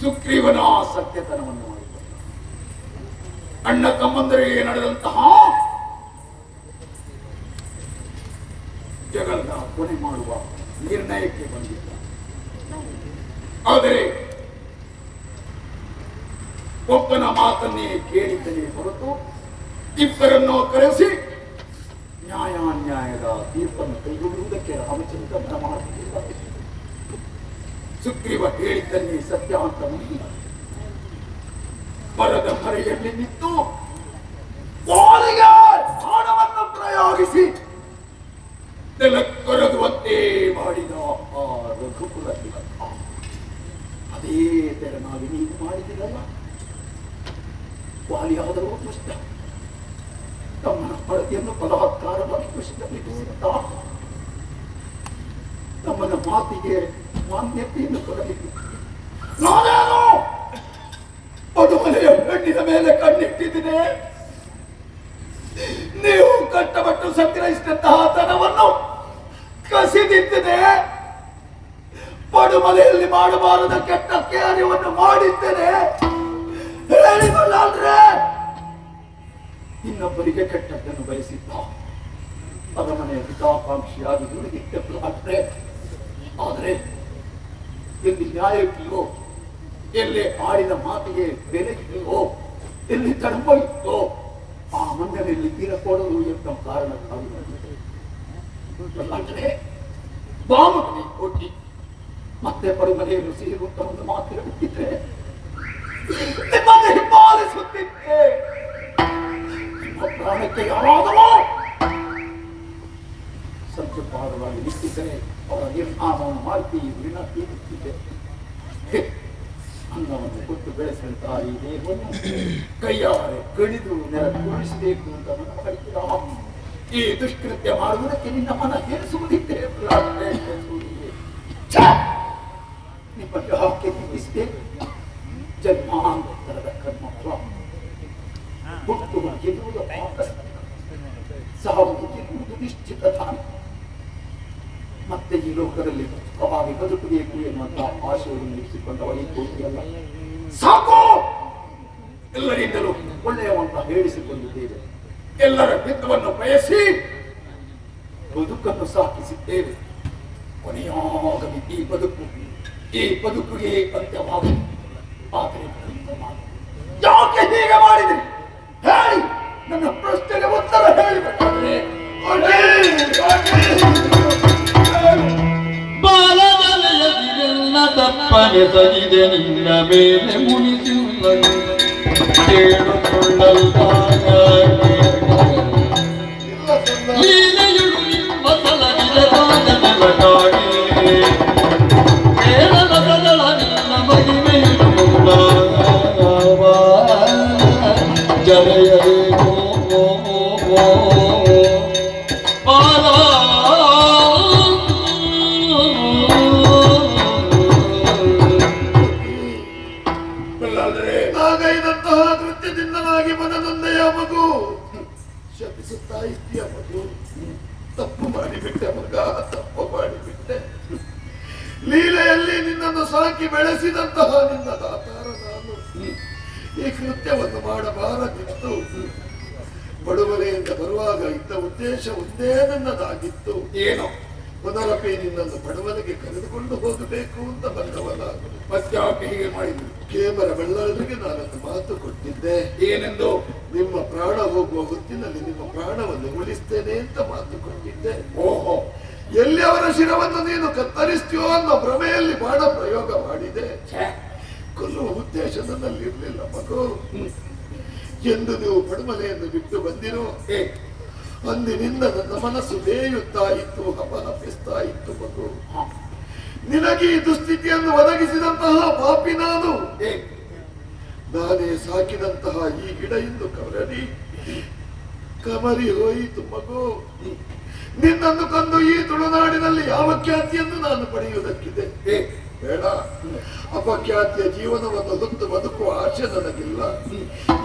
ಸುಗ್ರೀವನ ಸತ್ಯತನವನ್ನು ಮಾಡಿಕೊಂಡ. ಅಣ್ಣ ತಮ್ಮಂದರಿಗೆ ನಡೆದಂತಹ ಜಗಳದ ಕೊನೆ ಮಾಡುವ ನಿರ್ಣಯಕ್ಕೆ ಬಂದಿದ್ದ. ಆದರೆ ಒಬ್ಬನ ಮಾತನ್ನೇ ಕೇಳಿದ್ದನೇ ಹೊರತು ಇಬ್ಬರನ್ನು ಕರೆಸಿ ನ್ಯಾಯಾನ್ಯಾಯದ ತೀರ್ಪನ್ನು ಕೈಗೊಳ್ಳುವುದಕ್ಕೆ ರಾಮಚಂದ್ರ ಮನ ಮಾಡುತ್ತಿಲ್ಲ. ಸುಗ್ರೀವ ಹೇಳಿದ್ದನ್ನೇ ಸತ್ಯ ಅಂತ ನಂಬಿ ಮರದ ಮರೆಯಲ್ಲಿ ನಿಂತು ಬಾಣವನ್ನು ಪ್ರಯೋಗಿಸಿ ನೆಲಕ್ಕೊರಗುವಂತೆ ಮಾಡಿದ ಆ ರಘುಕುಲ ತಿಲಕ. ಅದೇ ತೆರನಾಗಿ ನೀವು ಮಾಡಿದಿರಲ್ಲ. ವಾಲಿಯಾದರೂ ದುಷ್ಟ ತಮ್ಮನ ಪಳತಿಯನ್ನು ಬಲಾತ್ಕಾರವಾಗಿ ಕೃಷ್ಣನಿಗಿಸುತ್ತ ತಮ್ಮನ ಮಾತಿಗೆ ಮಾನ್ಯತೆಯನ್ನು ಕೊಡಲಿಲ್ಲ. ನಾನೇನು ಮದುಮನೆಯ ಹೆಣ್ಣಿನ ಮೇಲೆ ಕಣ್ಣಿಟ್ಟಿದ್ದೇನೆ. ನೀವು ಕಷ್ಟಪಟ್ಟು ಸಂಗ್ರಹಿಸಿದಂತಹ ಧನವನ್ನು ಕಸಿದಿದ್ದೇನೆ. ಪಡುಮಲೆಯಲ್ಲಿ ಮಾಡಬಾರದ ಕೆಟ್ಟ ಕಾರ್ಯವನ್ನು ಮಾಡಿದ್ದೇನೆ. ಹೇಳಿಕೊಳ್ಳಾದ್ರೆ ಇನ್ನೊಬ್ಬರಿಗೆ ಕೆಟ್ಟದ್ದನ್ನು ಬಯಸಿದ್ದ ಅರಮನೆಯ ಹಿತಾಕಾಂಕ್ಷಿಯಾಗಿ ದುಡಿದಿದ್ದರೆ ಆದರೆ ಇಲ್ಲಿ ನ್ಯಾಯಕ್ಕಿಯೋ ಎಲ್ಲಿ ಆಡಿದ ಮಾತಿಗೆ ಬೆಲೆ ಇದೆಯೋ, ಎಲ್ಲಿ ತಡಪ ಇತ್ತೋ ಆ ಮನೆಯಲ್ಲಿ ತೀರ ಕೊಡಲು ಎಂತ ಕಾರಣಕ್ಕಾಗಿ ಬಾಮುನಿ ಕೊಟ್ಟಿ ಮತ್ತೆ ಪಡುಮನೆಯನ್ನು ಸೇರುವಂತ ಒಂದು ಮಾತು ಹೇಳುತ್ತಿದ್ದೆ, ನಿಮ್ಮನ್ನು ಹಿಂಬಾಲಿಸುತ್ತಿದ್ದೆ. ನಿಮ್ಮ ಪ್ರಾಣಕ್ಕೆ ಯಾರಾದರೂ ಸಂಚುಪಾದವಾಗಿ ನಿಂತಿದ್ದರೆ ಅವರ ನಿರ್ನಾಮವನ್ನು ಮಾಡಿ ವಿನಂತಿ ಇರುತ್ತಿದ್ದೆ. ಅನ್ನವನ್ನು ಕೊಟ್ಟು ಬೆಳೆಸಿದಂತಹ ಈ ದೇಹವನ್ನು ಕೈಯಾರೆ ಕಡಿದು ನೆರವೇರಿಸಬೇಕು ಅಂತ ಮನವರಿಸಿದ ಈ ದುಷ್ಕೃತ್ಯ ಮಾಡುವುದಕ್ಕೆ ನಿನ್ನ ಮನ ಹೇರಿಸುವುದಿದ್ದೆ. ನಿಮ್ಮಲ್ಲಿ ಹಾಕಿ ನಿಲ್ಲಿಸಿದೆ ಜನ್ಮಾಂತರದ ಕರ್ಮತ್ವ. ಹುಟ್ಟು ಗೆಲ್ಲುವುದು ಸಾವು ಗೆಲ್ಲುವುದು ನಿಶ್ಚಿತ ತಾನ. ಮತ್ತೆ ಈ ಲೋಕದಲ್ಲಿ ಸುಖವಾಗಿ ಬದುಕಬೇಕು ಎನ್ನುವಂತಹ ಆಶಯವನ್ನು ಇರಿಸಿಕೊಂಡವ ಈ ಕೋಟಿಯಲ್ಲ. ಸಾಕು, ಎಲ್ಲರಿಂದಲೂ ಒಳ್ಳೆಯವಂತ ಹೇಳಿಸಿಕೊಂಡಿದ್ದೇವೆ. ಎಲ್ಲರ ಹಿತವನ್ನು ಬಯಸಿ ಬದುಕನ್ನು ಸಾಕಿಸಿದ್ದೇವೆ. ಕೊನೆಯಾಗಲಿ ಈ ಬದುಕಿಗೆ ಅಂತ್ಯವಾಗಲಿ. ಆದರೆ ಯಾಕೆ ಹೀಗೆ ಮಾಡಿದ್ರಿ ಹೇಳಿ, ನನ್ನ ಪ್ರಶ್ನೆಗೆ ಉತ್ತರ ಹೇಳಿಬೇಕಾದ್ರೆ ಬಾಲವಲಯದಿರೆಲ್ಲ ತಪ್ಪನೆ ಸಗಿದೆ ನಿನ್ನ ಮೇಲೆ ಮುನಿಸುವುದು ಕೇಳುಕೊಳ್ಳಲ್ದಾಗ ಲೀಲೆಯುಳು ನಿಮ್ಮ ಸಲಗಿದ ಸಾಧನೆಗಾಗಿ ಕೇರಳ ಬದಲ ನಿನ್ನ ಮಹಿಮೆಯುಳು ಜರೆಯರೇನೋ ಆಗೈದಂತಹ ಕೃತ್ಯದಿಂದನಾಗಿ ಮನನೊಂದೆಯ ಮಗು ಶಪಿಸುತ್ತಾ ಇದ್ದೀಯ ಮಗು. ತಪ್ಪು ಮಾಡಿಬಿಟ್ಟೆ ಮಗ, ತಪ್ಪು ಮಾಡಿಬಿಟ್ಟೆ. ಲೀಲೆಯಲ್ಲಿ ನಿನ್ನನ್ನು ಸಾಕಿ ಬೆಳೆಸಿದಂತಹ ನಿನ್ನ ದಾತಾರ ನಾನು ಈ ಕೃತ್ಯವನ್ನು ಮಾಡಬಾರದಿತ್ತು. ಬಡವನೆಯಿಂದ ಬರುವಾಗ ಇದ್ದ ಉದ್ದೇಶ ಒಂದೇ ನನ್ನದಾಗಿತ್ತು. ಏನು? ಪುನರಪಿ ನಿನ್ನನ್ನು ಬಡವನಿಗೆ ಕರೆದುಕೊಂಡು ಹೋಗಬೇಕು ಅಂತ ಬಂದವಲ್ಲ. ಮತ್ಯಾಕೆ ಹೀಗೆ ಮಾಡಿದ್ರು? ಕೇವಲ ಬೆಳ್ಳರಿಗೆ ನಾನೊಂದು ಮಾತು ಕೊಟ್ಟಿದ್ದೆ. ಏನೆಂದು? ನಿಮ್ಮ ಪ್ರಾಣ ಹೋಗುವ ಹೊತ್ತಿನಲ್ಲಿ ನಿಮ್ಮ ಪ್ರಾಣವನ್ನು ಉಳಿಸ್ತೇನೆ ಅಂತ ಮಾತು ಕೊಟ್ಟಿದ್ದೆ. ಓಹೋ, ಎಲ್ಲಿ ಅವರ ಶಿರವನ್ನು ನೀನು ಕತ್ತರಿಸ್ತೀಯೋ ಅನ್ನೋ ಭ್ರಮೆಯಲ್ಲಿ ಬಾಣ ಪ್ರಯೋಗ ಮಾಡಿದೆ. ಕೊಲ್ಲುವ ಉದ್ದೇಶ ನನ್ನಲ್ಲಿ ಇರಲಿಲ್ಲ ಮಗು. ಎಂದು ನೀವು ಪಡುಮಲೆಯನ್ನು ಬಿಟ್ಟು ಬಂದಿರೋ ಅಂದಿನಿಂದ ನನ್ನ ಮನಸ್ಸು ಬೇಯುತ್ತಾ ಇತ್ತು, ಹಪಹಪಿಸ್ತಾ ಇತ್ತು ಮಗು. ನಿನಗೆ ಈ ದುಸ್ಥಿತಿಯನ್ನು ಒದಗಿಸಿದಂತಹ ಪಾಪಿ ನಾನು. ನಾನೇ ಸಾಕಿದಂತಹ ಈ ಗಿಡ ಇಂದು ಕಮರಿ ಹೋಯಿತು ಮಗು. ನಿನ್ನನ್ನು ಕಂದು ಈ ತುಳುನಾಡಿನಲ್ಲಿ ಯಾವ ಖ್ಯಾತಿಯನ್ನು ನಾನು ಪಡೆಯುವುದಕ್ಕಿದೆ? ಬೇಡ. ಅಪಖ್ಯಾತಿಯ ಜೀವನವನ್ನು ಹೊತ್ತು ಬದುಕುವ ಆಶೆ ನನಗಿಲ್ಲ.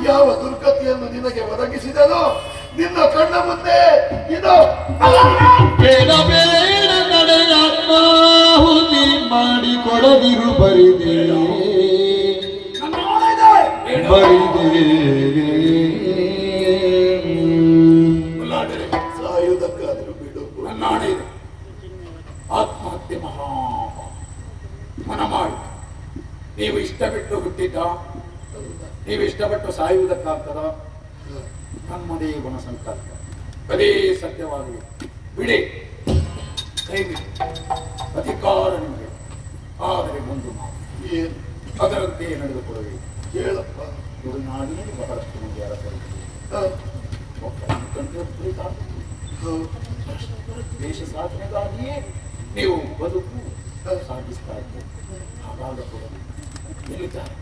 ಯಾವ ದುರ್ಗತಿಯನ್ನು ನಿನಗೆ ಒದಗಿಸಿದನೋ ನಿನ್ನ ಕಣ್ಣ ಮುಂದೆ ಇದು ಬೇಡ ಬೇಡ ಕಡೆಯಾತ್ಮಾಹುತಿ ಮಾಡಿ ಕೊಡದಿರು ಬರಿದೆ ಸಾಯುವುದಕ್ಕಾದರೂ ಬಿಡು. ಆತ್ಮಹತ್ಯೆ ಮಹಾ ಮನ ಮಾಡಿ ನೀವು ಇಷ್ಟಪಟ್ಟು ಹುಟ್ಟಿದ್ದ, ನೀವು ಇಷ್ಟಪಟ್ಟು ಸಾಯುವುದಕ್ಕಾಗ್ತದ? ನಮ್ಮದೇ ಗುಣ ಸಂಕಲ್ಪ, ಅದೇ ಸತ್ಯವಾಗಲಿ. ಬಿಡಿ, ಕೈ ಬಿಡಿ, ಅಧಿಕಾರ ನಿಮಗೆ. ಆದರೆ ಒಂದು ಮಾತು, ಏನು? ಅದರಂತೆ ನಡೆದುಕೊಳ್ಳಬೇಕು. ಹೇಳಪ್ಪ. ತುಳುನಾಡಿನಲ್ಲಿ ಬಹಳಷ್ಟು ಮಂದಿ ಅರಸರು ದೇಶ ಸಾಧನೆಗಾಗಿಯೇ ನೀವು ಬದುಕು ಸಾಗಿಸ್ತಾ ಇದ್ದೀರಿ. ಹಾಗಾದ ಕೂಡ ಗೆಲ್ಲಿದ್ದಾರೆ.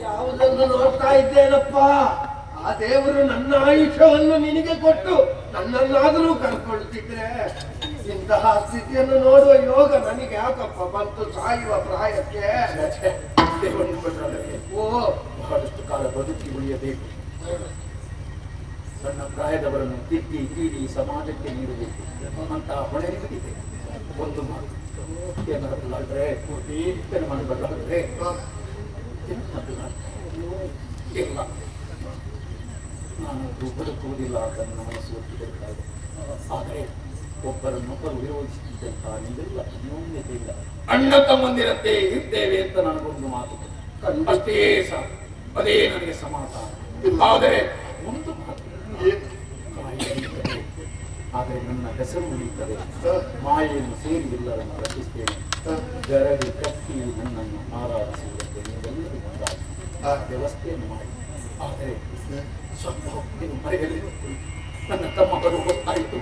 ಯಾವುದನ್ನು ನೋಡ್ತಾ ಇದ್ದೇನಪ್ಪ? ಆ ದೇವರು ನನ್ನ ಆಯುಷ್ಯವನ್ನು ನಿನಗೆ ಕೊಟ್ಟು ನನ್ನನ್ನಾದರೂ ಕರ್ಕೊಳ್ತಿದ್ರೆ ಇಂತಹ ಸ್ಥಿತಿಯನ್ನು ನೋಡುವ ಯೋಗ ನನಗೆ ಯಾಕಪ್ಪ ಬಂತು ಸಾಯುವ ಪ್ರಾಯಕ್ಕೆ? ಓ, ಬಹಳಷ್ಟು ಕಾಲ ಬದುಕಿ ಉಳಿಯಬೇಕು. ಸಣ್ಣ ಪ್ರಾಯದವರನ್ನು ತಿದ್ದಿ ತೀಡಿ ಸಮಾಜಕ್ಕೆ ನೀಡಬೇಕು ಅಂತಹ ಹೊಣೆ ನಿಮಗಿದೆ. ಒಂದು ಮಾತು, ಏನಾದ್ರೆ ಮಾಡಬಾರ್ದ್ರೆ ಇಲ್ಲ, ನಾನು ಬದುಕುವುದಿಲ್ಲ ಅಂತ ನನ್ನ ಮನಸ್ಸು ಒಪ್ಪಿಕೊಳ್ಳುತ್ತಾರೆ. ಆದರೆ ಒಬ್ಬರನ್ನೊಬ್ಬರು ವಿರೋಧಿಸುತ್ತಿದ್ದಂತಹ ನಿಮ್ಮೆಲ್ಲ ಅನ್ಯೋನ್ಯತೆ ಇಲ್ಲ. ಅಣ್ಣ ತಮ್ಮಂದಿರಂತೆ ಇರ್ತೇವೆ ಅಂತ ನನಗೊಂದು ಮಾತು ಅಷ್ಟೇ ಸಾಕು. ಅದೇ ನನಗೆ ಸಮಾಧಾನ. ಆದರೆ ಒಂದು ಮಾತು, ಕಾಯಿ ಉಳಿಯುತ್ತದೆ, ಆದರೆ ನನ್ನ ಹೆಸರು ಉಳಿಯುತ್ತದೆ. ಮಾಯೆಯನ್ನು ಸೇರಿ ಎಲ್ಲರನ್ನು ರಚಿಸ್ತೇನೆ. ಗರಡಿ ಕಟ್ಟಿ ನನ್ನನ್ನು ಆರಾಧಿಸುವುದಕ್ಕೆ ನೀವೆಲ್ಲರೂ ಮುಂದಾಗಿ ಆ ವ್ಯವಸ್ಥೆಯನ್ನು ಮಾಡಿ. ಆದರೆ ಸ್ವಲ್ಪ ಹೊತ್ತಿನ ಮರೆಯಲ್ಲಿ ನನ್ನ ತಮ್ಮ ಬರುವ ಗೊತ್ತಾಯಿತು.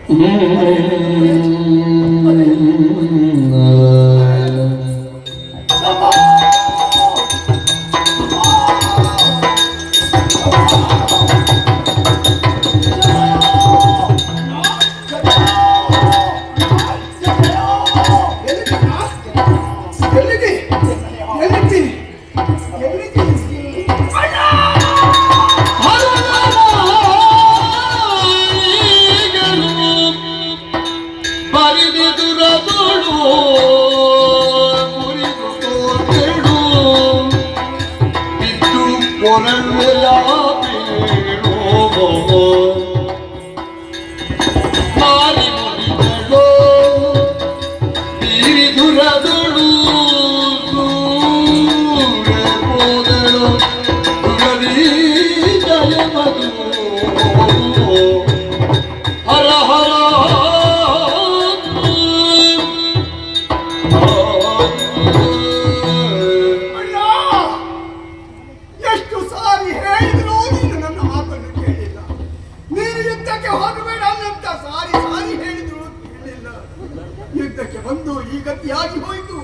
ಬಂದು ಈ ಗತಿಯಾಗಿ ಹೋಯಿತು.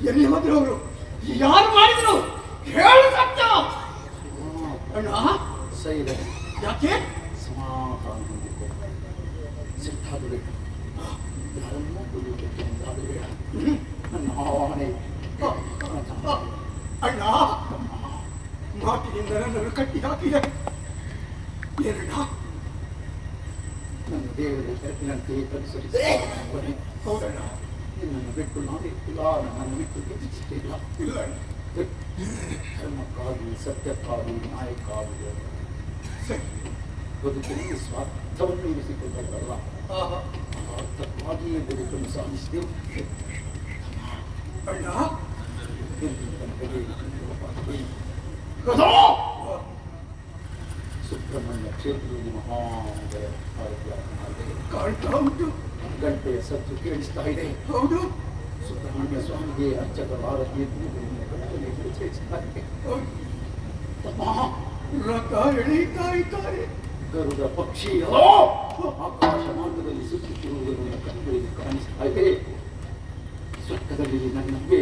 ಎಲ್ಲಿ ಹೋದ್ರು ಅವರು? ಯಾರು ಮಾಡಿದ್ರು? ಹೇಳು ಸತ್ಯ. ಅಣ್ಣ ಸೈರ ಯಾಕೆ ಸಮಾಧಾನ ಹೊಂದಿದ್ದೆ. ಸಿಟ್ಟಾಗಬೇಕು, ಯಾರನ್ನೂ ಕೊಲ್ಲುವುದಕ್ಕೆ ಮುಂದಾಗಬೇಡ. ನನ್ನ ಆಣೆ. ಅಣ್ಣ ಮಾತಿನಿಂದ ನನ್ನನ್ನು ಕಟ್ಟಿ ಹಾಕಿದೆ. ಏನಣ್ಣ? ನನ್ನ ದೇವರ ಕರೆಪಿನಂತೆ ಕಲಿಸಲಿದೆ. ಹೌದಣ್ಣ. ನಿನ್ನನ್ನು ಬಿಟ್ಟು ನಾನಿರ್ತಿಲ್ಲ, ನನ್ನನ್ನು ಬಿಟ್ಟು ಯೋಚಿಸುತ್ತಿಲ್ಲ. ಇಲ್ಲ ಧರ್ಮಕ್ಕಾಗಿ, ಸತ್ಯಕ್ಕಾಗಿ, ನ್ಯಾಯಕ್ಕಾಗಿ ಸರಿ. ಬದುಕಿನಲ್ಲಿ ಸ್ವಾರ್ಥವನ್ನು ಇರಿಸಿಕೊಂಡವರಲ್ಲ, ಅರ್ಥಕ್ಕಾಗಿಯೇ ಬದುಕನ್ನು ಸಾಧಿಸಿದೆವು. ಅಣ್ಣ ಸುಬ್ರಹ್ಮಣ್ಯ ಕ್ಷೇತ್ರದಲ್ಲಿ ಮಹಾನಗರ ಕಾಣ್ತಾ ಉಂಟು. ಗಂಟೆಯ ಸದ್ದು ಕೇಳಿಸ್ತಾ ಇದೆ. ಹೌದು. ಸುಬ್ರಹ್ಮಣ್ಯ ಸ್ವಾಮಿಗೆ ಅರ್ಚಕ ಭಾರತೀಯ ರಥ ಎಳೆಯುತ್ತಾ ಇದ್ದಾರೆ. ಗರುಡ ಪಕ್ಷಿ ಆಕಾಶ ಮಾರ್ಗದಲ್ಲಿ ಸುತ್ತುತ್ತಿರುವುದನ್ನು ಕಣ್ಣುಗಳಿಗೆ ಕಾಣಿಸ್ತಾ ಇದೆ. ಸ್ವರ್ಗದಲ್ಲಿ ನನ್ನಂಗೆ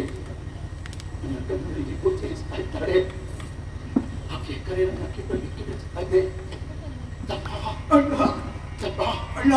ನನ್ನ ಕಣ್ಣುಗಳಿಗೆ ಗೋಚರಿಸ್ತಾ ಇದ್ದಾರೆ. ಆಕೆ ಕರೆ ನನ್ನ ಕಿಬ್ಬಲ್ಲಿ ಕೇಳಿಸ್ತಾ ಇದೆ. ಅಣ್ಣ ಚಪ್ಪ ಅಣ್ಣ